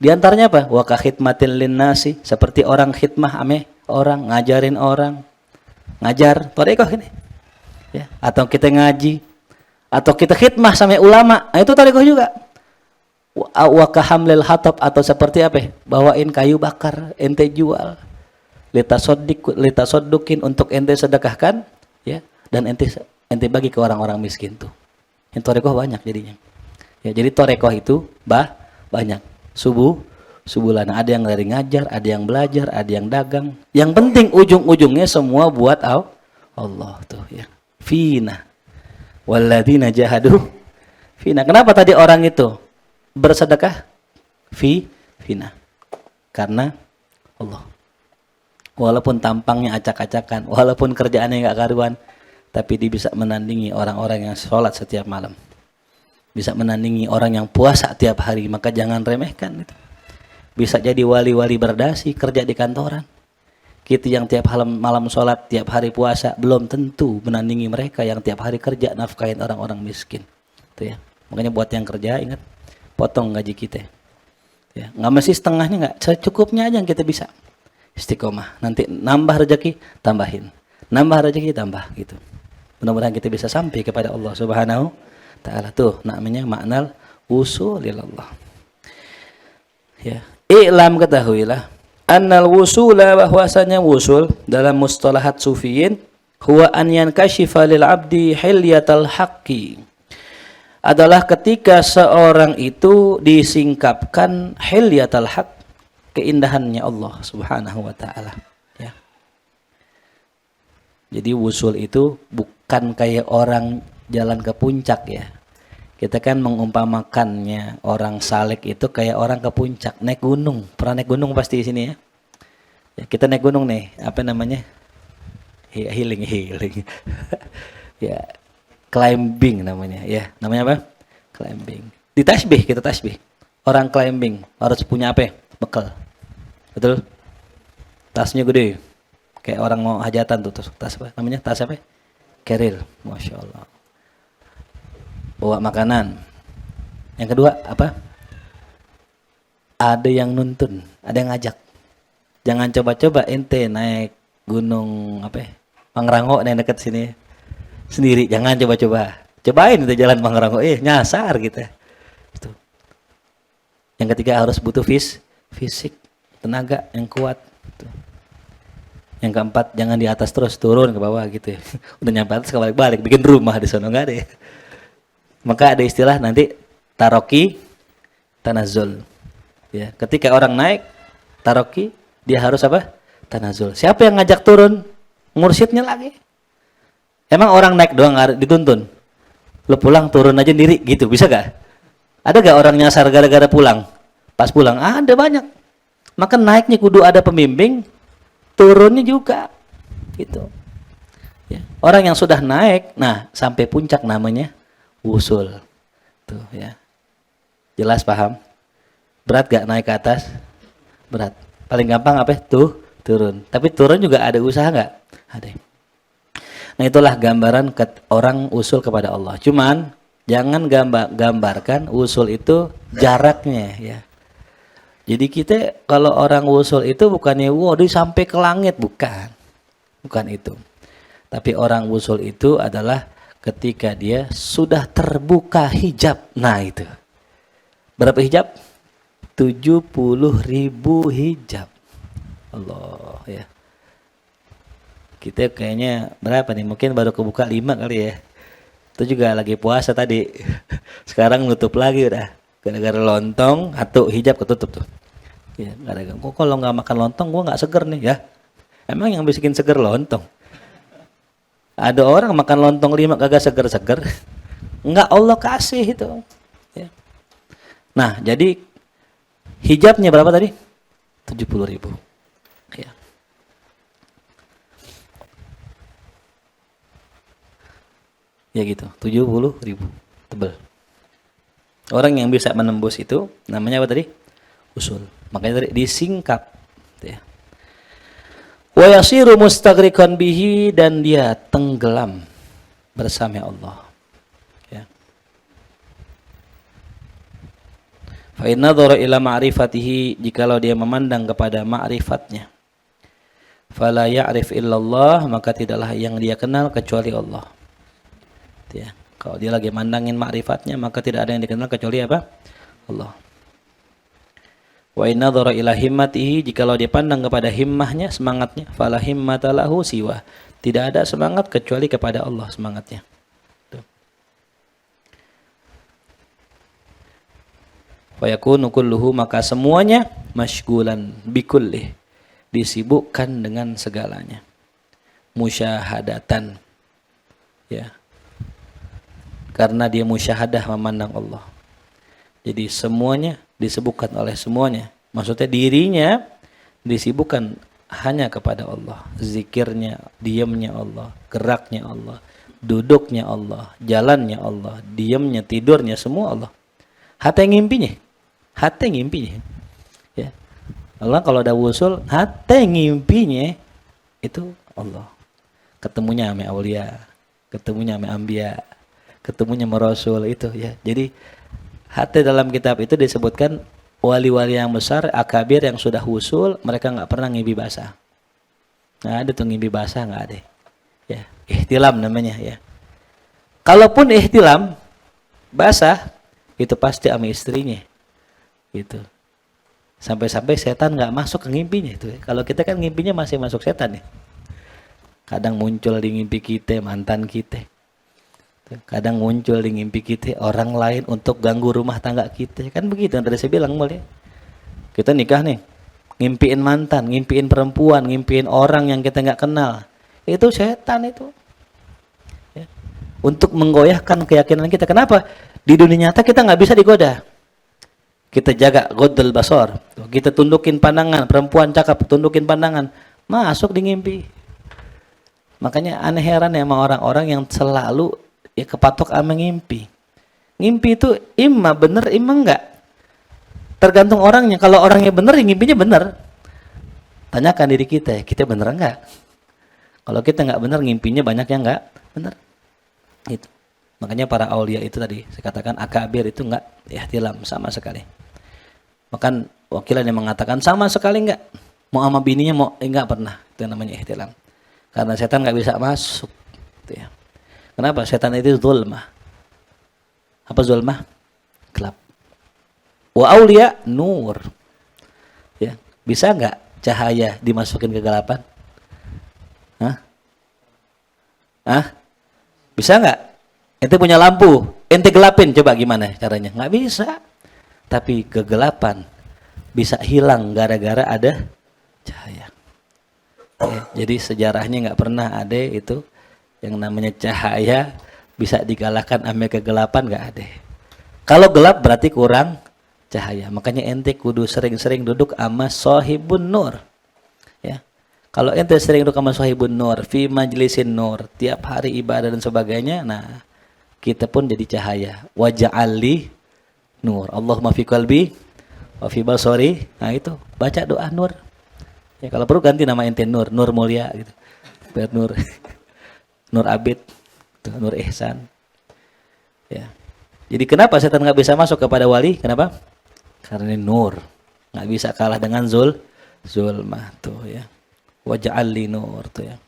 di antaranya apa? Wa ka khidmatin linnasi, seperti orang khidmah ame orang, ngajarin orang, ngajar thariqah ini. Ya, atau kita ngaji, atau kita khidmah sama ulama, nah itu thariqah juga. Wa kahamlil hatab, atau seperti apa? Bawain kayu bakar, ente jual. Litasoddukin, untuk ente sedekahkan, ya, dan ente bagi ke orang-orang miskin tuh. Yang thariqah banyak jadinya. Ya, jadi thariqah itu banyak. Subulan ada yang dari ngajar, ada yang belajar, ada yang dagang. Yang penting ujung-ujungnya semua buat Allah tuh, ya. Fina walladzina jahadu fina. Kenapa tadi orang itu bersedekah fina? Karena Allah. Walaupun tampangnya acak-acakan, walaupun kerjaannya nggak karuan, tapi dia bisa menandingi orang-orang yang sholat setiap malam, bisa menandingi orang yang puasa tiap hari. Maka jangan remehkan itu. Bisa jadi wali-wali berdasi kerja di kantoran. Kita yang tiap malam sholat, tiap hari puasa, belum tentu menandingi mereka yang tiap hari kerja nafkahin orang-orang miskin. Itu ya. Makanya buat yang kerja, ingat, potong gaji kita. Ya, nggak mesti setengahnya, nggak, secukupnya aja yang kita bisa. Istiqomah. Nanti nambah rezeki, tambahin. Nambah rezeki, tambah gitu. Mudah-mudahan kita bisa sampai kepada Allah Subhanahu Ta'ala. Tuh namanya maknal wusulilallah. Ya, i'lam, ketahuilah, annal wusula, bahwasanya wusul dalam mustalahat sufiyin huwa an yankashifa lil abdi hilyatal haqqi, adalah ketika seorang itu disingkapkan hilyatal haqq, keindahannya Allah Subhanahu wa taala, ya. Jadi wusul itu bukan kayak orang jalan ke puncak, ya. Kita kan mengumpamakannya orang saleh itu kayak orang ke puncak, naik gunung. Pernah naik gunung pasti di sini, ya. Ya, kita naik gunung nih, apa namanya? Healing. Ya, climbing namanya, ya. Namanya apa? Climbing. Di tasbih, kita tasbih. Orang climbing harus punya apa? Bekal. Betul? Tasnya gede. Kayak orang mau hajatan tuh, tas apa? Namanya tas apa? Keril. Masya Allah. Bawa makanan. Yang kedua apa? ada yang nuntun, ada yang ngajak. Jangan coba-coba ente naik gunung apa ya? Pangrango yang dekat sini sendiri, jangan coba-coba. Cobain itu jalan Pangrango, nyasar kita. Itu. Yang ketiga harus butuh fisik, tenaga yang kuat. Itu. Yang keempat jangan di atas terus, turun ke bawah gitu ya. Udah nyampe atas balik-balik, bikin rumah di sana nggak ada ya. Maka ada istilah nanti taroki tanazul. Ya, ketika orang naik taroki, dia harus apa? Tanazul. Siapa yang ngajak turun? Mursyidnya lagi. Emang orang naik doang dituntun? Lo pulang turun aja diri gitu, bisa gak? Ada gak orang nyasar gara-gara pulang? Pas pulang, ada banyak. Maka naiknya kudu ada pembimbing, turunnya juga. Gitu. Ya. Orang yang sudah naik, nah sampai puncak namanya wusul. Tuh ya. Jelas paham? Berat gak naik ke atas? Berat. Paling gampang apa? Turun. Tapi turun juga ada usaha gak? Ada. Nah itulah gambaran orang usul kepada Allah. Cuman jangan gambarkan usul itu jaraknya ya. Jadi kita kalau orang usul itu bukannya dia sampai ke langit, bukan. Bukan itu. Tapi orang usul itu adalah ketika dia sudah terbuka hijab. Nah itu. Berapa hijab? 70.000 hijab. Allah ya. Kita kayaknya berapa nih? Mungkin baru kebuka 5 kali ya. Itu juga lagi puasa tadi. Sekarang nutup lagi udah. Gara-gara lontong, atau hijab ketutup tuh. Ya, gara-gara. Kok kalau nggak makan lontong, gua nggak seger nih ya. Emang yang bikin seger lontong? Ada orang makan lontong 5 kagak seger-seger. Enggak, Allah kasih itu. Ya. Nah, jadi hijabnya berapa tadi? 70.000. Ya. Ya gitu, 70.000 tebal. Orang yang bisa menembus itu namanya apa tadi? Usul. Makanya tadi disingkap. Ya. Wa yasiru mustaghriqan bihi, dan dia tenggelam bersama Allah. Ya. Fa in nadhara ila ma'rifatihi, jikalau dia memandang kepada ma'rifatnya, fala ya'rif illallah, maka tidaklah yang dia kenal kecuali Allah. Ya. Kalau dia lagi mandangin ma'rifatnya, maka tidak ada yang dikenal kecuali apa? Allah. Wa in nadhara ila himmatihi, jikalau dia pandang kepada himmahnya, semangatnya, fala himmata lahu siwa, tidak ada semangat kecuali kepada Allah semangatnya. Wa yakunu kulluhu, maka semuanya masyghulan bikulli, disibukkan dengan segalanya. Musyahadatan. Ya. Karena dia musyahadah memandang Allah. Jadi semuanya disebutkan oleh semuanya. Maksudnya dirinya disibukkan hanya kepada Allah. Zikirnya, diamnya Allah, geraknya Allah, duduknya Allah, jalannya Allah, diamnya, tidurnya, semua Allah. Hati ngimpinya. Hati ngimpinya. Ya. Allah kalau ada wusul, hati ngimpinya itu Allah. Ketemunya sama aulia, ketemunya sama anbiya, ketemunya sama Rasul itu ya. Jadi hati dalam kitab itu disebutkan wali-wali yang besar, akabir yang sudah wusul, mereka nggak pernah ngimpi basah. Nggak ada tuh ngimpi basah, nggak ada. Ya, ihtilam namanya ya. Kalaupun ihtilam basah, itu pasti sama istrinya. Gitu. Sampai-sampai setan nggak masuk ke ngimpinya itu. Ya. Kalau kita kan ngimpinya masih masuk setan ya. Kadang muncul di ngimpi kita mantan kita. Kadang muncul di mimpi kita orang lain untuk ganggu rumah tangga kita. Kan begitu yang tadi saya bilang boleh. Kita nikah nih, ngimpiin mantan, ngimpiin perempuan, ngimpiin orang yang kita nggak kenal. Itu setan itu. Ya. Untuk menggoyahkan keyakinan kita. Kenapa? Di dunia nyata kita nggak bisa digoda. Kita jaga ghodul basar. Kita tundukin pandangan, perempuan cakap tundukin pandangan, masuk di ngimpi. Makanya aneh heran ya sama orang-orang yang selalu ya kepatok sama ngimpi. Ngimpi itu imma bener, imma enggak. Tergantung orangnya. Kalau orangnya bener, ya ngimpinya bener. Tanyakan diri kita bener enggak? Kalau kita enggak bener, ngimpinya banyak yang enggak bener. Itu. Makanya para aulia itu tadi, saya katakan akabir itu enggak ihtilam sama sekali. Makan wakilan yang mengatakan sama sekali enggak. Mau sama bininya mau enggak pernah. Itu namanya ihtilam. Karena setan enggak bisa masuk. Gitu ya. Kenapa? Setan itu zulmah. Apa zulmah? Gelap. Wa aulia nur. Ya, bisa enggak cahaya dimasukin ke kegelapan? Hah? Hah? Bisa enggak? Ente punya lampu, ente gelapin, coba gimana caranya? Enggak bisa. Tapi kegelapan bisa hilang gara-gara ada cahaya. Ya, jadi sejarahnya nggak pernah ada itu yang namanya cahaya bisa dikalahkan sama kegelapan, nggak ada. Kalau gelap berarti kurang cahaya. Makanya ente kudu sering-sering duduk sama sahibun nur. Ya. Kalau ente sering duduk sama sahibun nur, fi majlisin nur, tiap hari ibadah dan sebagainya, nah kita pun jadi cahaya. Waja'ali nur. Allahumma fi qalbi wa fi basari. Nah itu, baca doa nur. Ya kalau perlu ganti nama ente Nur, Nur Mulia gitu. Biar Nur Nur Abid, tuh, Nur Ihsan. Ya. Jadi kenapa setan enggak bisa masuk kepada wali? Kenapa? Karena ini nur. Enggak bisa kalah dengan zulmah tuh ya. Waja'alli nur tuh ya.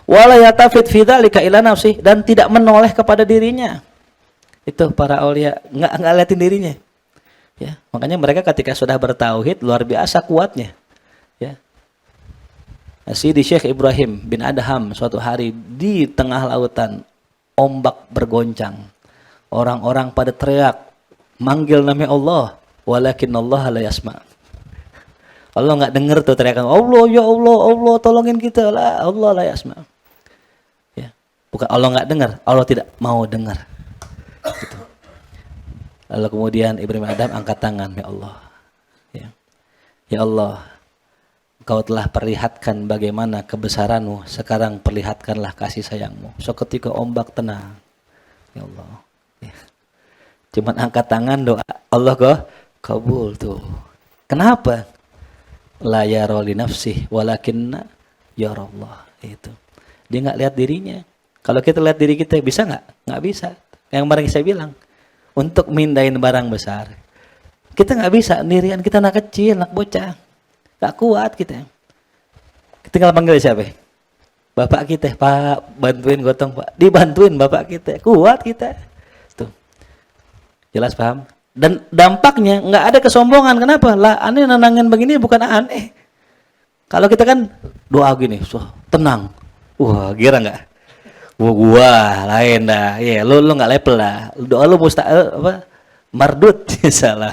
Wala yatafid fi dzalika ila nafsi, dan tidak menoleh kepada dirinya. Itu para aulia enggak liatin dirinya. Ya, makanya mereka ketika sudah bertauhid luar biasa kuatnya. Ya. Sidi Syekh Ibrahim bin Adham suatu hari di tengah lautan ombak bergoncang. Orang-orang pada teriak manggil nama Allah, walakin Allah la yasma. Allah enggak dengar tuh teriakan Allah ya Allah, Allah tolongin kita lah, Allah la yasma. Ya. Bukan Allah enggak dengar, Allah tidak mau dengar. Gitu. Lalu kemudian Ibrahim Adam angkat tangan, ya Allah. Ya. Ya Allah, Engkau telah perlihatkan bagaimana kebesaranmu, sekarang perlihatkanlah kasih sayangmu. So ketika ombak tenang, ya Allah. Ya. Cuman angkat tangan doa, Allah kok kabul tuh. Kenapa? La yara li nafsih walakinna yarallah. Itu. Dia nggak lihat dirinya. Kalau kita lihat diri kita, bisa nggak? Nggak bisa. Yang kemarin saya bilang, untuk mindahin barang besar, kita nggak bisa. Dirian kita anak kecil, anak bocah, nggak kuat kita. Kita tinggal panggil siapa? Bapak kita, Pak, bantuin gotong Pak. Dibantuin bapak kita, kuat kita. Tuh, jelas paham? Dan dampaknya nggak ada kesombongan. Kenapa? Lah, aneh nanangin begini bukan aneh. Kalau kita kan doa gini, so, tenang. Wah, gira nggak? Gua lain dah. Ya, lu nggak level lah. Doa lu mardut. Salah.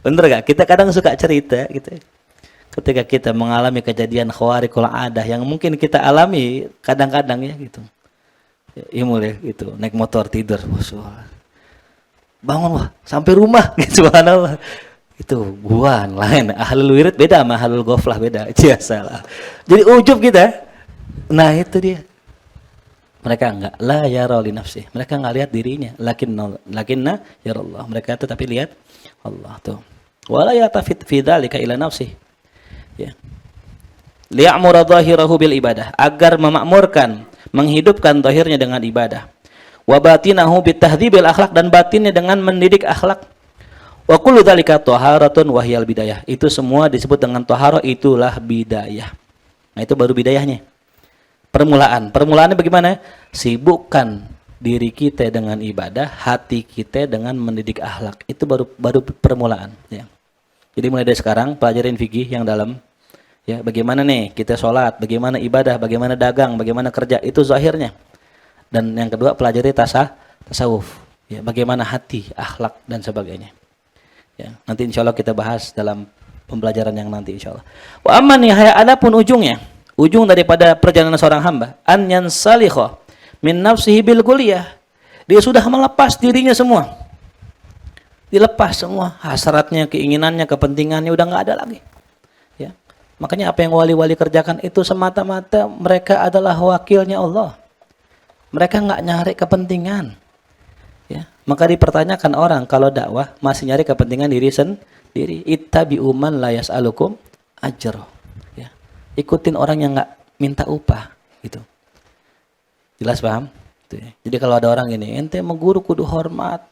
Bener gak? Kita kadang suka cerita gitu. Ketika kita mengalami kejadian khawariqul adah yang mungkin kita alami kadang-kadang ya gitu. Ya, mulai gitu, naik motor tidur. Wah, bangun wah, sampai rumah gitu, subhanallah. Itu gua lain. Ahlul wirid beda sama ahlul ghaflah beda. Ya salah. Jadi ujub kita. Nah, itu dia. Mereka enggak la yara li nafsih. Mereka enggak lihat dirinya, lakinna yarallah. Mereka tetapi lihat Allah tuh. Wala yatafid fi dzalika ila nafsih. Ya. Liya'mura dhahirahu bil ibadah, agar memakmurkan, menghidupkan zahirnya dengan ibadah. Wa batinahu bit tahdhibil akhlak, dan batinnya dengan mendidik akhlak. Wa kullu dzalika taharatun wa hiyal bidayah. Itu semua disebut dengan taharah, itulah bidayah. Nah, itu baru bidayahnya. Permulaannya bagaimana? Sibukkan diri kita dengan ibadah, hati kita dengan mendidik akhlak. Itu baru permulaan ya. Jadi mulai dari sekarang pelajarin fikih yang dalam ya, bagaimana nih kita sholat, bagaimana ibadah, bagaimana dagang, bagaimana kerja, itu zahirnya. Dan yang kedua pelajari tasawuf ya, bagaimana hati, akhlak dan sebagainya. Ya, nanti insyaallah kita bahas dalam pembelajaran yang nanti insyaallah. Wa amma nihaya, adapun ujung daripada perjalanan seorang hamba, an yansalikha min nafsihi bil kulliyah. Dia sudah melepas dirinya semua. Dilepas semua hasratnya, keinginannya, kepentingannya udah enggak ada lagi. Ya. Makanya apa yang wali-wali kerjakan itu semata-mata mereka adalah wakilnya Allah. Mereka enggak nyari kepentingan. Ya. Maka dipertanyakan orang kalau dakwah masih nyari kepentingan diri sendiri. Ittabi'u man la yas'alukum ajra. Ikutin orang yang nggak minta upah gitu. Jelas paham? Tuh ya. Jadi kalau ada orang gini, ente mau guru kudu hormat,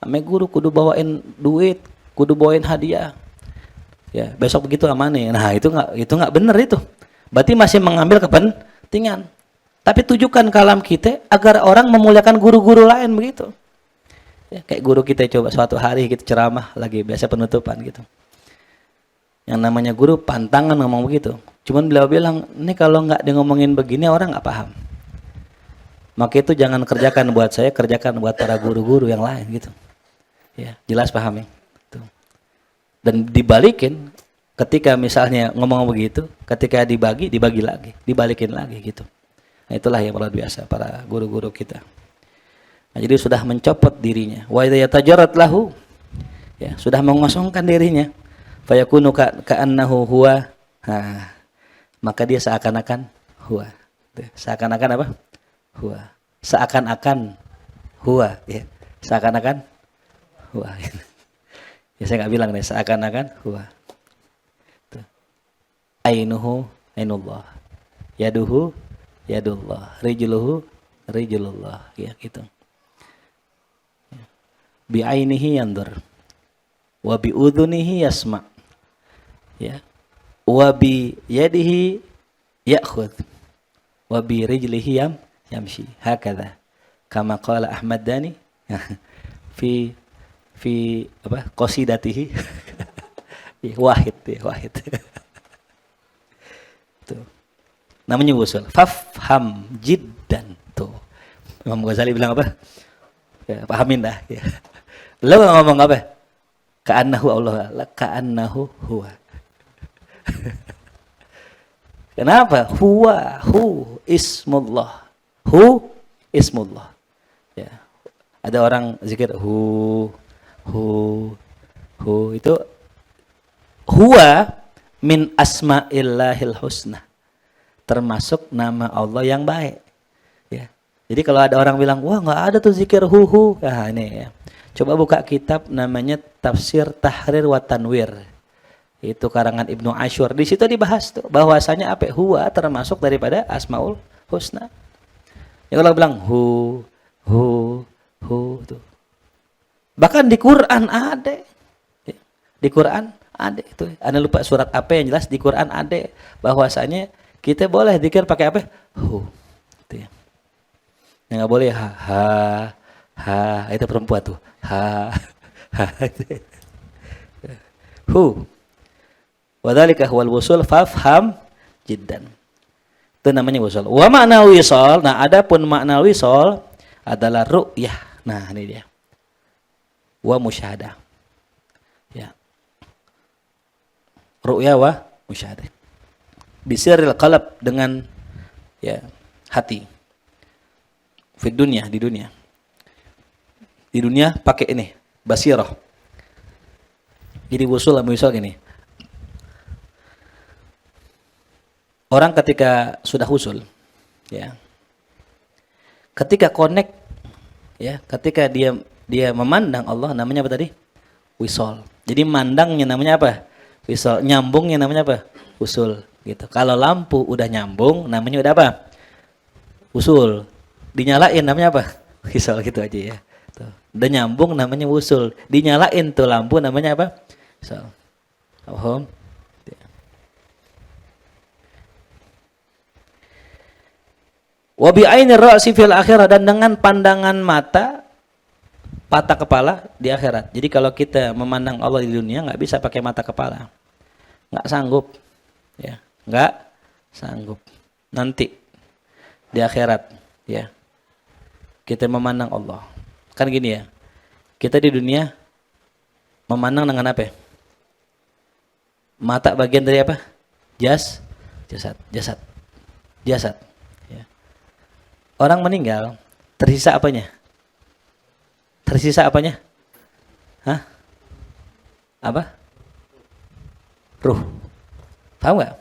ame guru kudu bawain duit, kudu bawain hadiah. Ya, besok begitu amane. Nah, itu nggak benar itu. Berarti masih mengambil kepentingan. Tapi tujukan kalam kita agar orang memuliakan guru-guru lain begitu. Ya, kayak guru kita coba suatu hari kita ceramah lagi biasa penutupan gitu. Yang namanya guru pantangan ngomong begitu. Cuman beliau bilang, ini kalau nggak dia ngomongin begini orang nggak paham. Maka itu jangan kerjakan buat saya, kerjakan buat para guru-guru yang lain gitu. Ya, jelas paham ya. Tuh. Dan dibalikin ketika misalnya ngomong begitu, ketika dibagi lagi, dibalikin lagi gitu. Nah, itulah yang luar biasa para guru-guru kita. Nah, jadi sudah mencopot dirinya. Wa idza yatajarrat lahu, ya, sudah mengosongkan dirinya. Fayakunu ka'annahu huwa. Nah, maka dia seakan-akan huwa. Seakan-akan apa? Huwa. Seakan-akan huwa, ya. Seakan-akan huwa. Ya saya nggak bilang nih, seakan-akan huwa. Ainuhu ainullah. Yaduhu yadullah. Rijluhu rijlullah, ya gitu. Bi ainihi yandur. Wa bi udhunihi yasma'. Ya. Wa bi yadihi ya'khudh. Wa bi rijlihi yamshi. Hakadha. Kama qala Ahmad Dhani fi apa? Qasidatihi. Wahid. Tuh. Namanya usul. Fafham jiddan. Tuh. Imam Ghazali bilang apa? Ya, pahamin dah. Ya. Lo ngomong apa? Ka'annahu Allah, ka'annahu huwa. Kenapa? Huwa, ismullah. Ismullah. Ya. Ada orang zikir hu itu huwa min asma'illahil husna. Termasuk nama Allah yang baik. Ya. Jadi kalau ada orang bilang, wah nggak ada tuh zikir hu. Nah ini ya. Coba buka kitab namanya Tafsir Tahrir wa Tanwir. Itu karangan Ibnu Asyur. Di situ dibahas tuh bahwasanya apa? Huwa termasuk daripada Asmaul Husna. Ya kalau bilang hu tuh. Bahkan di Quran ada. Di Quran ada itu. Anda lupa surat apa yang jelas di Quran ada bahwasanya kita boleh zikir pakai apa? Hu. Gitu ya. Yang nggak boleh ha itu perempuan tuh. Hu. Wadzalika huwal wusul fafham jiddan. Itu namanya wusul. Wa makna wisal, nah adapun makna wisal adalah ru'yah. Nah, ini dia. Wa musyahadah. Ya. Ru'yah wa musyahadah. Bisiril qalb dengan ya hati. Di dunia. Di dunia pakai ini, basirah. Jadi wusul sama wisal gini. Orang ketika sudah usul, ya, ketika connect, ya, ketika dia memandang Allah, namanya apa tadi? Wisol. Jadi mandangnya namanya apa? Wisol. Nyambungnya namanya apa? Usul. Gitu. Kalau lampu udah nyambung, namanya udah apa? Usul. Dinyalain namanya apa? Wisol gitu aja ya. Tuh. Udah nyambung namanya usul. Dinyalain tuh lampu namanya apa? Wisol. Paham? Wa bi ainir ra'si fil akhirah, dan dengan pandangan mata kepala di akhirat. Jadi kalau kita memandang Allah di dunia nggak bisa pakai mata kepala. Nggak sanggup. Ya, nggak sanggup. Nanti di akhirat ya. Kita memandang Allah. Kan gini ya. Kita di dunia memandang dengan apa? Mata bagian dari apa? Jasad. Orang meninggal, tersisa apanya? Hah? Apa? Ruh. Paham nggak?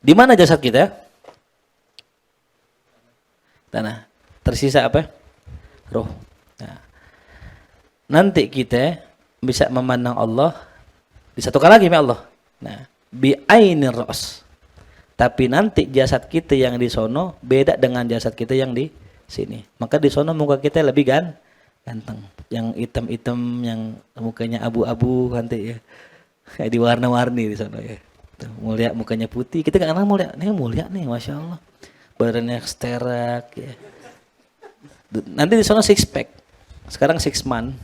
Di mana jasad kita? Tanah. Tersisa apa? Ruh. Nah. Nanti kita bisa memandang Allah, disatukan lagi sama Allah. Nah, bi ainir ra's. Tapi nanti jasad kita yang di sono beda dengan jasad kita yang di sini. Maka di sono muka kita lebih Ganteng. Yang hitam-hitam, yang mukanya abu-abu nanti ya. Kayak diwarna-warni di sana ya. Tuh, mulia mukanya putih. Kita nggak kenal mulia nih, masya Allah. Badannya sterak ya. Nanti di sana six pack. Sekarang 6 month.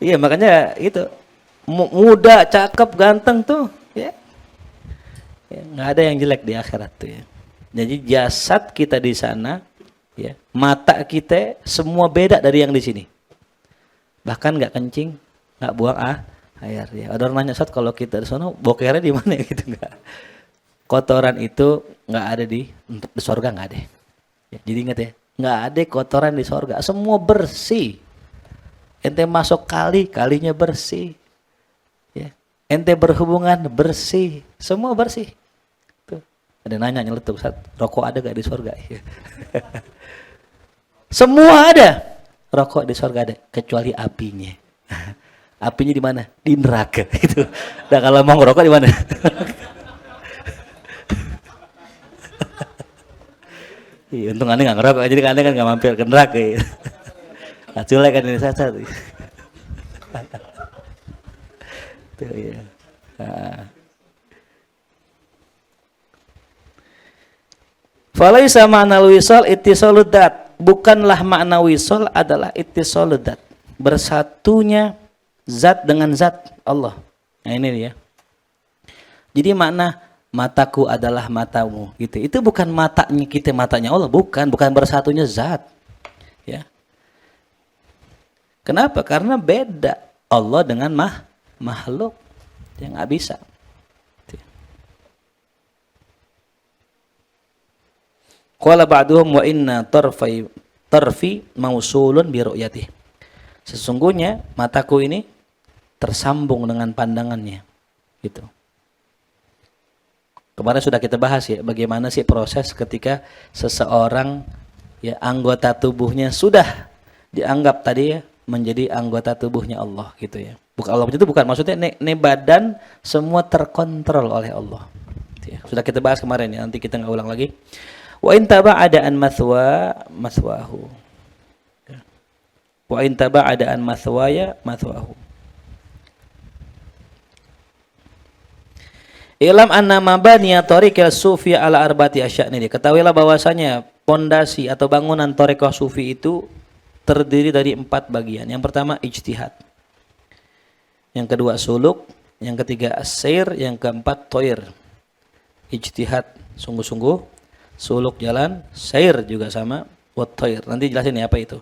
Iya makanya itu muda, cakep, ganteng tuh ya. Ya, nggak ada yang jelek di akhirat tuh ya. Jadi jasad kita di sana, ya, mata kita semua beda dari yang di sini. Bahkan nggak kencing, nggak buang air. Ya. Ada orang nanya, Ustaz, kalau kita di sana bokernya di mana ya gitu nggak? Kotoran itu nggak ada di surga nggak ada. Ya, jadi ingat ya, nggak ada kotoran di surga. Semua bersih. Ente masuk kalinya bersih. Ya. Ente berhubungan bersih, semua bersih. Ada nanya nyeletuk, Ustaz, rokok ada gak di surga? Semua ada. Rokok di surga ada, kecuali apinya. Apinya di mana? Di neraka itu. Nah, kalau mau ngerokok di mana? Iya, untung aneh nggak ngerokok, jadi aneh kan nggak mampir ke neraka. Nah, culek kan ini saja. Tuh ya. Falaisa ma'na wisal ittisaludat. Bukanlah makna wisal adalah ittisaludat. Bersatunya zat dengan zat Allah. Nah ini dia. Jadi makna mataku adalah matamu gitu. Itu bukan matanya kita, matanya Allah, bukan bersatunya zat. Ya. Kenapa? Karena beda Allah dengan makhluk. Yang nggak bisa. Qala ba'duhum wa inna tarfi mausulun bi ru'yatih. Sesungguhnya mataku ini tersambung dengan pandangannya. Gitu. Kemarin sudah kita bahas ya, bagaimana sih proses ketika seseorang ya anggota tubuhnya sudah dianggap tadi ya menjadi anggota tubuhnya Allah gitu ya. Bukan Allah itu bukan maksudnya ne badan semua terkontrol oleh Allah. Gitu ya. Sudah kita bahas kemarin ya, nanti kita nggak ulang lagi. Wa in taba'ada an mathwahu. Wa in taba'ada an mathwahu. Ilam anna mabaniya tariqil sufi ala arba'ati asya'. Ini ketahuilah bahwasanya pondasi atau bangunan tariqah sufi itu terdiri dari 4 bagian. Yang pertama ijtihad. Yang kedua suluk, yang ketiga as-sair, yang keempat toir. Ijtihad sungguh-sungguh, suluk jalan, sair juga sama, wat toir. Nanti jelasin ya apa itu.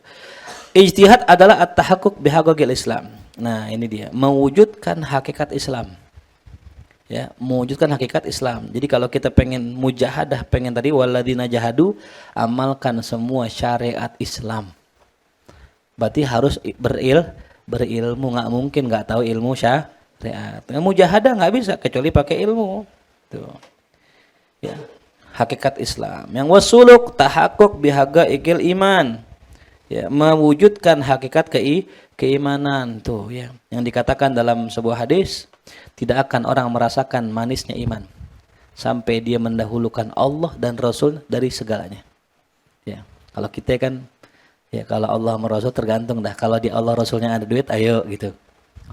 Ijtihad adalah at-tahaqquk bihaqaqil Islam. Nah, ini dia, mewujudkan hakikat Islam. Ya, mewujudkan hakikat Islam. Jadi kalau kita pengen mujahadah, pengen tadi walladzina jahadu, amalkan semua syariat Islam. Berarti harus berilmu, nggak mungkin nggak tahu ilmu syariat. Mujahadah nggak bisa kecuali pakai ilmu. Tuh. Ya, hakikat Islam. Yang wasuluk tahaqquk bihaqaiqil iman. Ya, mewujudkan hakikat keimanan tuh ya. Yang dikatakan dalam sebuah hadis, tidak akan orang merasakan manisnya iman sampai dia mendahulukan Allah dan Rasul dari segalanya. Ya, kalau kita kan ya kalau Allah sama Rasul tergantung dah. Kalau di Allah Rasulnya ada duit, ayo gitu.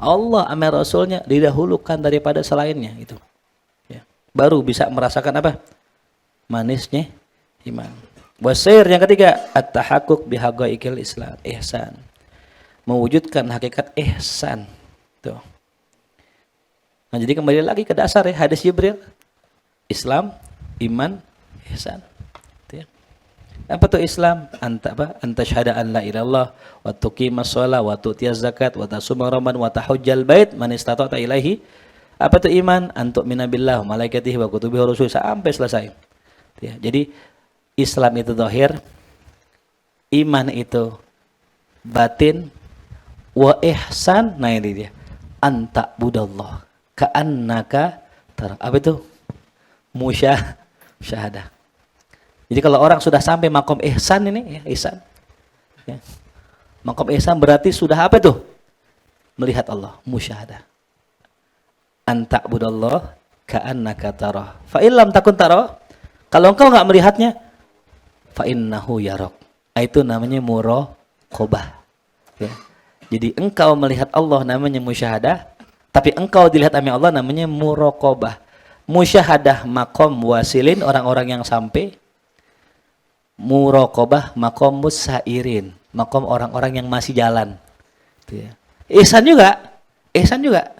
Allah sama Rasulnya didahulukan daripada selainnya gitu. Ya, baru bisa merasakan apa? Manisnya iman. Wasair yang ketiga, at-tahaqquk bihaqaiqil Islam, ihsan. Mewujudkan hakikat ihsan. Tuh. Nah, jadi kembali lagi ke dasar ya, hadis Jibril. Islam, iman, ihsan. Tuh ya. Apa tuh Islam? Anta syahada an la ilallah wa tuqimas shalah wa tu'tiyaz zakat wa tasuma ramadan wa tahujjal bait man istata'ta ilaihi. Apa tuh iman? Antu minabillah wa malaikatihi wa kutubihi wa rusulihi sampai selesai. Ya, jadi Islam itu zahir, iman itu batin, wa ihsan, nah ini dia, anta budallah ka'annaka tara. Apa itu? Musyahadah. Jadi kalau orang sudah sampai makom ihsan ini, ya, ihsan. Ya. Makom ihsan berarti sudah apa itu? Melihat Allah, musyahadah. Anta budallah ka'annaka tara. Fa illam takun tara. Kalau engkau enggak melihatnya, fa innahu yarok. Itu namanya muraqabah. Ya. Jadi engkau melihat Allah namanya musyahadah, tapi engkau dilihat oleh Allah namanya muraqabah. Musyahadah maqam wasilin, orang-orang yang sampai. Muraqabah maqam musairin, maqam orang-orang yang masih jalan. Gitu ya. Ihsan juga.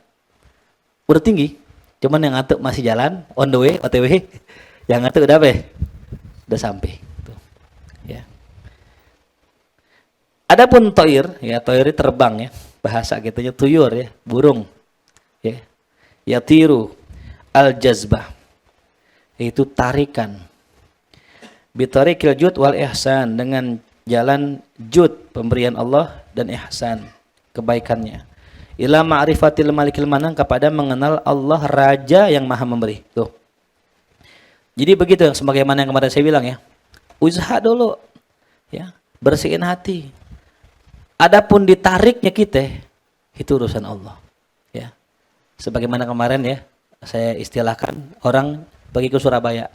Udah tinggi. Cuman yang ngantuk masih jalan, on the way, OTW. Yang ngantuk udah apa? Udah sampai. Tuh. Ya. Adapun toir, ya toir terbang ya, bahasa kitanya tuyur ya, burung. Ya. Yatiru al-jazbah. Itu tarikan. Bitarikil jud wal ihsan, dengan jalan jud, pemberian Allah, dan ihsan, kebaikannya. Ila ma'rifatil malikil manan, kepada mengenal Allah Raja yang Maha Memberi. Tuh. Jadi begitu, sebagaimana yang kemarin saya bilang ya. Usaha dulu. Ya, bersihin hati. Adapun ditariknya kita, itu urusan Allah. Ya. Sebagaimana kemarin ya, saya istilahkan orang pergi ke Surabaya.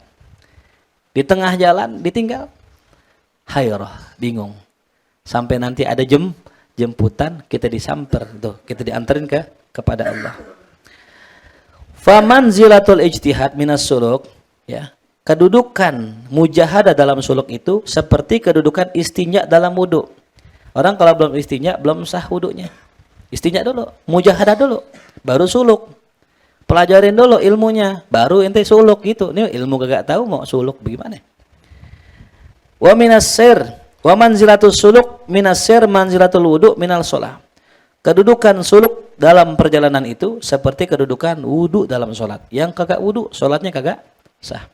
Di tengah jalan ditinggal. Hayrah, bingung. Sampai nanti ada jemputan, kita disamper tuh, kita diantarin kepada Allah. Famanzilatul ijtihad minas suluk, ya. Kedudukan mujahadah dalam suluk itu seperti kedudukan istinja dalam wudu. Orang kalau belum istinja belum sah wudunya. Istinja dulu, mujahadah dulu, baru suluk. Pelajarin dulu ilmunya, baru ente suluk gitu. Ini ilmu kagak tahu mau suluk bagaimana. Wa minas sir, wa manzilatus suluk minas sir manzilatul wudu minal shalah. Kedudukan suluk dalam perjalanan itu seperti kedudukan wudu dalam salat. Yang kagak wudu, salatnya kagak sah.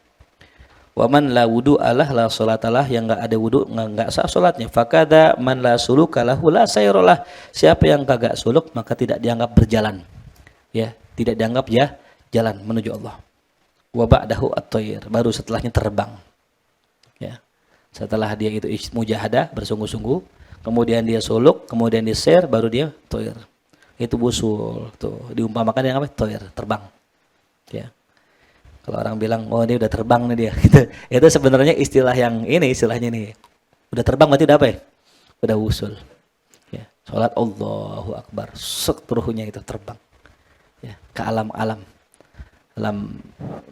Wa man la wudu alah la salatalah, yang enggak ada wudu enggak sah salatnya. Fakada man la suluka lahu la sayralah. Siapa yang kagak suluk maka tidak dianggap berjalan. Ya, tidak dianggap ya jalan menuju Allah. Wa ba'dahu at-tayr, baru setelahnya terbang. Ya. Setelah dia itu mujahadah, bersungguh-sungguh, kemudian dia suluk, kemudian dia share, baru dia tayr. Itu busul, tuh diumpamakan dengan apa? Tayr, terbang. Ya. Kalau orang bilang, oh dia udah terbang nih dia. Itu sebenarnya istilah yang ini, istilahnya nih. Udah terbang berarti udah apa ya? Udah wusul. Ya. Salat Allahu Akbar, seluruhnya itu terbang. Ya, ke alam-alam. Alam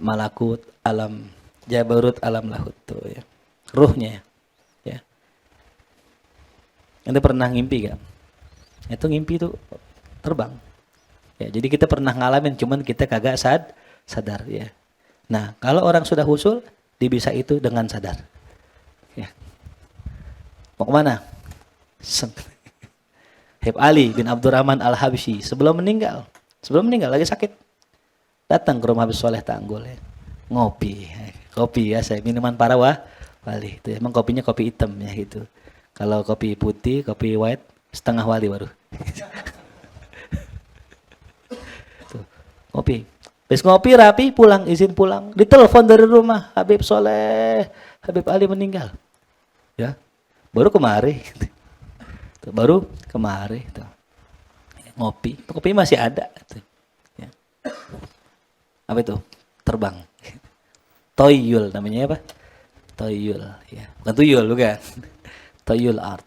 malakut, alam jabarut, alam lahut tuh ya. Ruhnya ya. Anda pernah ngimpi kan? Itu ngimpi itu terbang. Ya, jadi kita pernah ngalamin, cuman kita kagak sadar ya. Nah, kalau orang sudah husul, dia bisa itu dengan sadar. Ya. Mau kemana? Habib Ali bin Abdurrahman Al-Habsyi sebelum meninggal lagi sakit, datang ke rumah Habib Soleh Tanggul ya. Ngopi, kopi ya, saya minuman para wali itu. Emang kopinya kopi hitam ya gitu. Kalau kopi putih, kopi white setengah wali baru. Tuh, ngopi. Habis ngopi rapi pulang, izin pulang. Ditelepon dari rumah, Habib Soleh, Habib Ali meninggal. Ya. Baru kemari. Tuh, baru kemari tuh. Ngopi, kopi masih ada tuh. Ya. Apa itu? Terbang. Toyul namanya apa? Toyul ya. Bukan tuyul bukan. Toyul art.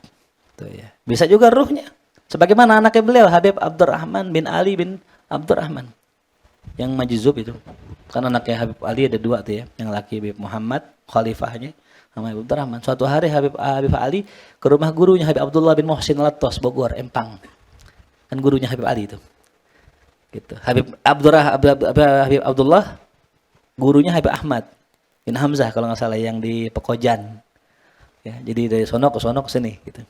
Tuh ya. Bisa juga ruhnya. Sebagaimana anaknya beliau Habib Abdurrahman bin Ali bin Abdurrahman. Yang majzub itu. Kan anaknya Habib Ali ada dua tuh ya. Yang laki Habib Muhammad, khalifahnya, sama Habib Abdurrahman. Suatu hari Habib Ali ke rumah gurunya Habib Abdullah bin Muhsin Latos, Bogor, Empang. Kan gurunya Habib Ali itu. Gitu. Habib Abdullah gurunya Habib Ahmad bin Hamzah kalau nggak salah yang di Pekojan. Ya, jadi dari sono ke sini gitu.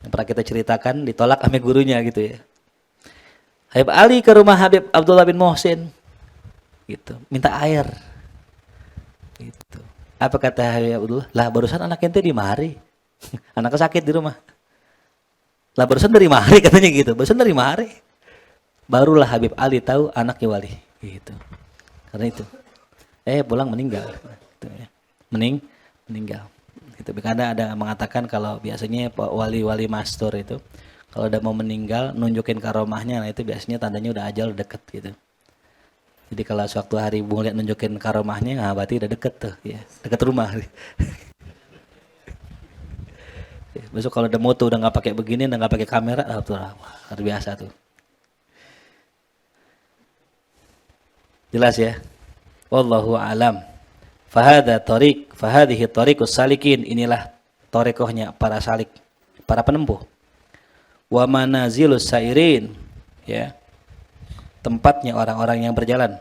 Yang pernah kita ceritakan ditolak sama gurunya gitu ya. Habib Ali ke rumah Habib Abdullah bin Muhsin gitu, minta air. Gitu. Apa kata Habib Abdullah? Lah barusan anak ente di mari. Anaknya sakit di rumah. Lah barusan dari mari katanya gitu. Barusan dari mari. Barulah Habib Ali tahu anaknya wali gitu. Karena itu. Pulang meninggal. Gitu ya. Meninggal. Gitu. Karena ada mengatakan kalau biasanya wali-wali mastur itu kalau udah mau meninggal nunjukin karomahnya, nah itu biasanya tandanya udah ajal deket gitu. Jadi kalau suatu hari Bung lihat nunjukin karomahnya, nah berarti udah deket tuh ya. Deket rumah. Besok kalau udah moto udah nggak pakai begini, udah nggak pakai kamera, tuh luar biasa tuh. Jelas ya. Wallahu alam. Fahadhihi tariqus salikin, inilah tarekohnya para salik, para penempuh. Wa manazilus sairin, ya. Tempatnya orang-orang yang berjalan.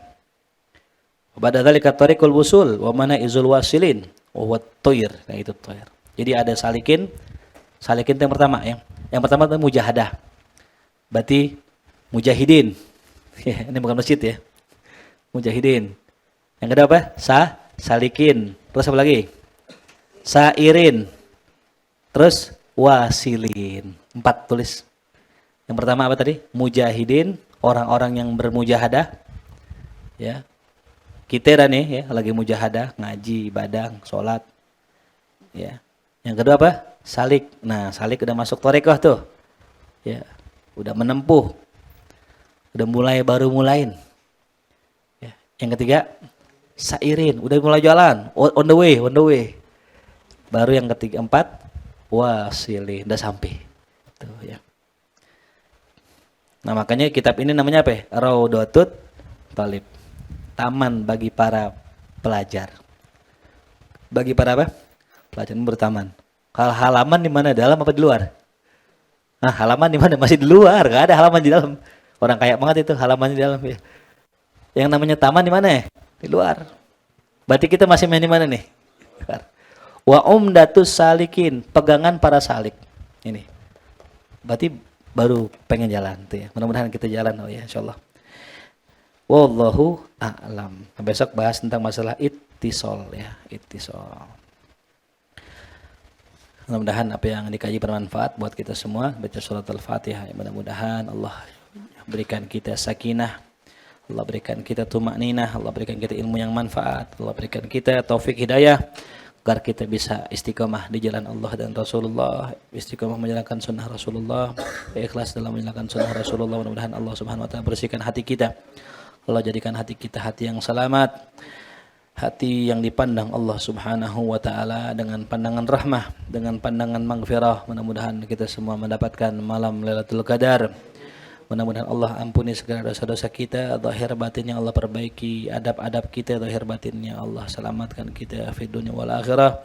Ba'da dzalika tariqul wusul wa manaizul wasilin wa huwa at-tayr, nah itu tayr. Jadi ada salikin itu yang pertama ya. Yang pertama itu mujahadah. Berarti mujahidin. Ya, ini bukan masjid ya. Mujahidin. Yang kedua apa? Salikin. Terus apa lagi? Sairin. Terus wasilin. 4 tulis. Yang pertama apa tadi? Mujahidin, orang-orang yang bermujahadah. Ya. Kita dah nih ya, lagi mujahadah, ngaji, ibadah, sholat. Ya. Yang kedua apa? Salik. Nah, salik udah masuk thariqah tuh. Ya. Udah menempuh. Udah baru mulain. Ya. Yang ketiga, sairin, udah mulai jalan, on the way. Baru yang ketiga, 4, wasilin, udah sampai. Tuh ya. Nah, makanya kitab ini namanya apa ya? Raudhatut Thalib. Taman bagi para pelajar. Bagi para apa? Pelajar bertaman. Halaman di mana? Dalam apa di luar? Nah, halaman di mana? Masih di luar, enggak ada halaman di dalam. Orang kaya banget itu halaman di dalam ya. Yang namanya taman di mana ya? Di luar. Berarti kita masih main di mana nih? Wa umdatus salikin, pegangan para salik. Ini. Berarti baru pengen jalan tuh ya. Mudah-mudahan kita jalan ya insyaallah. Wallahu a'lam. Besok bahas tentang masalah ittisal ya, ittisal. Mudah-mudahan apa yang dikaji bermanfaat buat kita semua. Baca surat Al-Fatihah. Mudah-mudahan Allah berikan kita sakinah, Allah berikan kita tumakninah, Allah berikan kita ilmu yang manfaat, Allah berikan kita taufik hidayah agar kita bisa istiqamah di jalan Allah dan Rasulullah, istiqamah menjalankan sunnah Rasulullah, ikhlas dalam menjalankan sunnah Rasulullah. Mudah-mudahan Allah Subhanahu wa taala bersihkan hati kita. Allah jadikan hati kita hati yang selamat, hati yang dipandang Allah Subhanahu wa taala dengan pandangan rahmah, dengan pandangan maghfirah. Mudah-mudahan kita semua mendapatkan malam Lailatul Qadar. Mudah-mudahan Allah ampuni segala dosa-dosa kita, zahir batinnya Allah perbaiki, adab-adab kita, zahir batinnya Allah selamatkan kita fi dunya wal akhirah.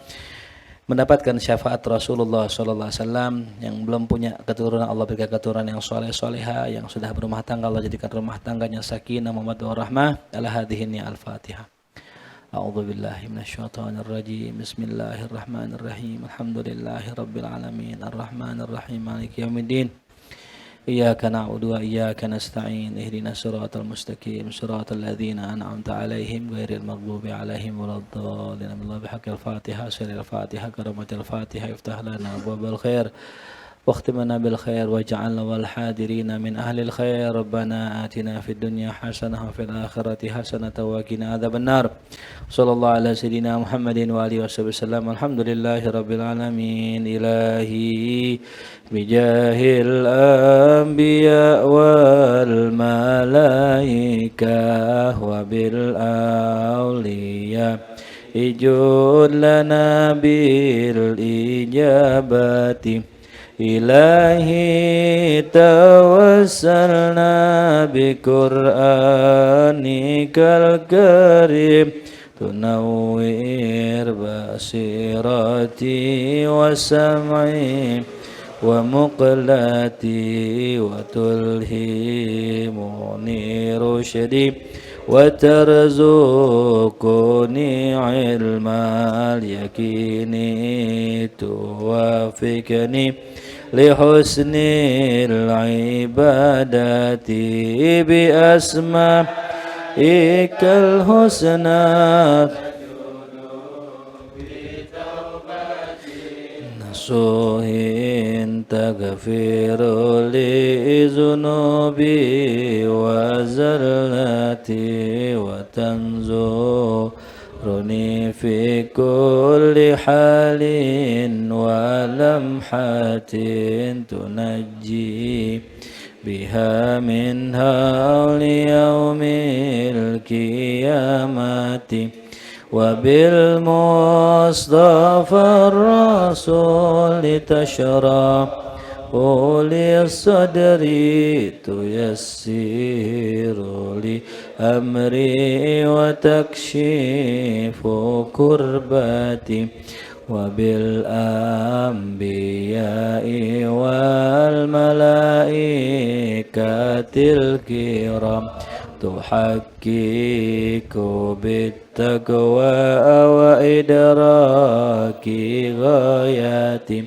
Mendapatkan syafaat Rasulullah sallallahu alaihi wasallam. Yang belum punya keturunan, Allah berikan keturunan yang saleh salehah, yang sudah berumah tangga Allah jadikan rumah tangganya sakinah, mawaddah warahmah. Ala hadhihi al-Fatihah. A'udzu billahi minasyaitonir rajim. Bismillahirrahmanirrahim. Alhamdulillahirabbil alamin. Arrahmanir rahim. Maliki yaumiddin. إياك نعبد وإياك نستعين اهدنا الصراط المستقيم صراط الذين أنعمت عليهم غير المغضوب عليهم ولا الضالين. الله بحق الفاتحة سر الفاتحة كرمة الفاتحة افتح لنا أبواب الخير واختمنا بالخير واجعلنا والحاضرين من أهل الخير. ربنا آتنا في الدنيا حسنة وفي الآخرة حسنة وقنا عذاب النار. صلى الله على سيدنا محمد وآله وصحبه وسلم. الحمد لله رب العالمين. إلهي بجاه الأنبياء والملائكة وبالأولياء اجعل لنا بالإجابة. إلهي توسلنا بقرآنك الكريم تنوّر بصيرتي وسمعي ومقلتي وتلهمني رشدي وترزقني علم اليقين توافقني لحسن العبادة بأسمائك الحسنى نصوح تغفر لي ذنوبي وزلتي وتنظرني في كل حال ولمحة تنجي بها منها ليوم القيامة وبالمصطفى الرسول تشرح للصدر تيسير لأمري وتكشيف كربتي وبالأنبياء والملائكة الكرام تحقق بالتقوى وإدراك غاياتي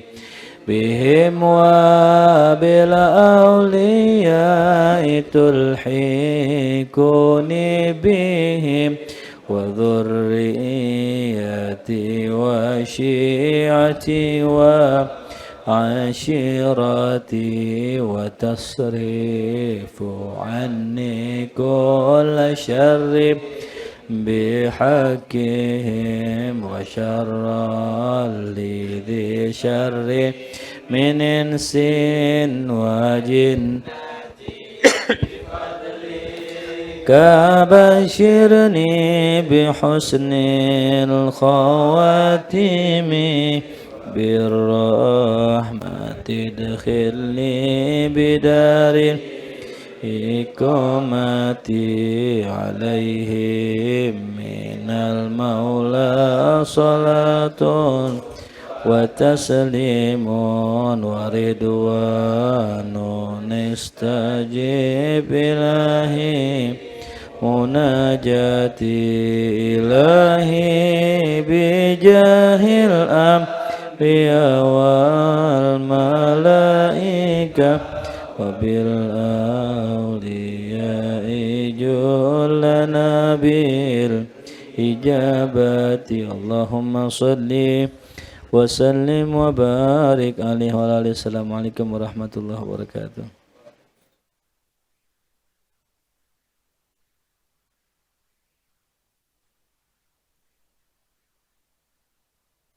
بهم وبالأولياء تلحقني بهم وذريتي وشيعتي وعشيرتي وتصرف عني كل شر بحقهم وشر لذي شر من إنس وجن كبشرني بحسن الخواتم بالرحمة ادخلني بدار إقامتي عليهم من المولى صلاة وتسليم ورضوان استجب إلهي مناجاتي إلهي بجاه الأنبياء والملائكة وبالأولياء جلنا بالإجابة اللهم صل وسلم وبارك عليه وعلى آله. Assalamualaikum warahmatullahi wabarakatuh.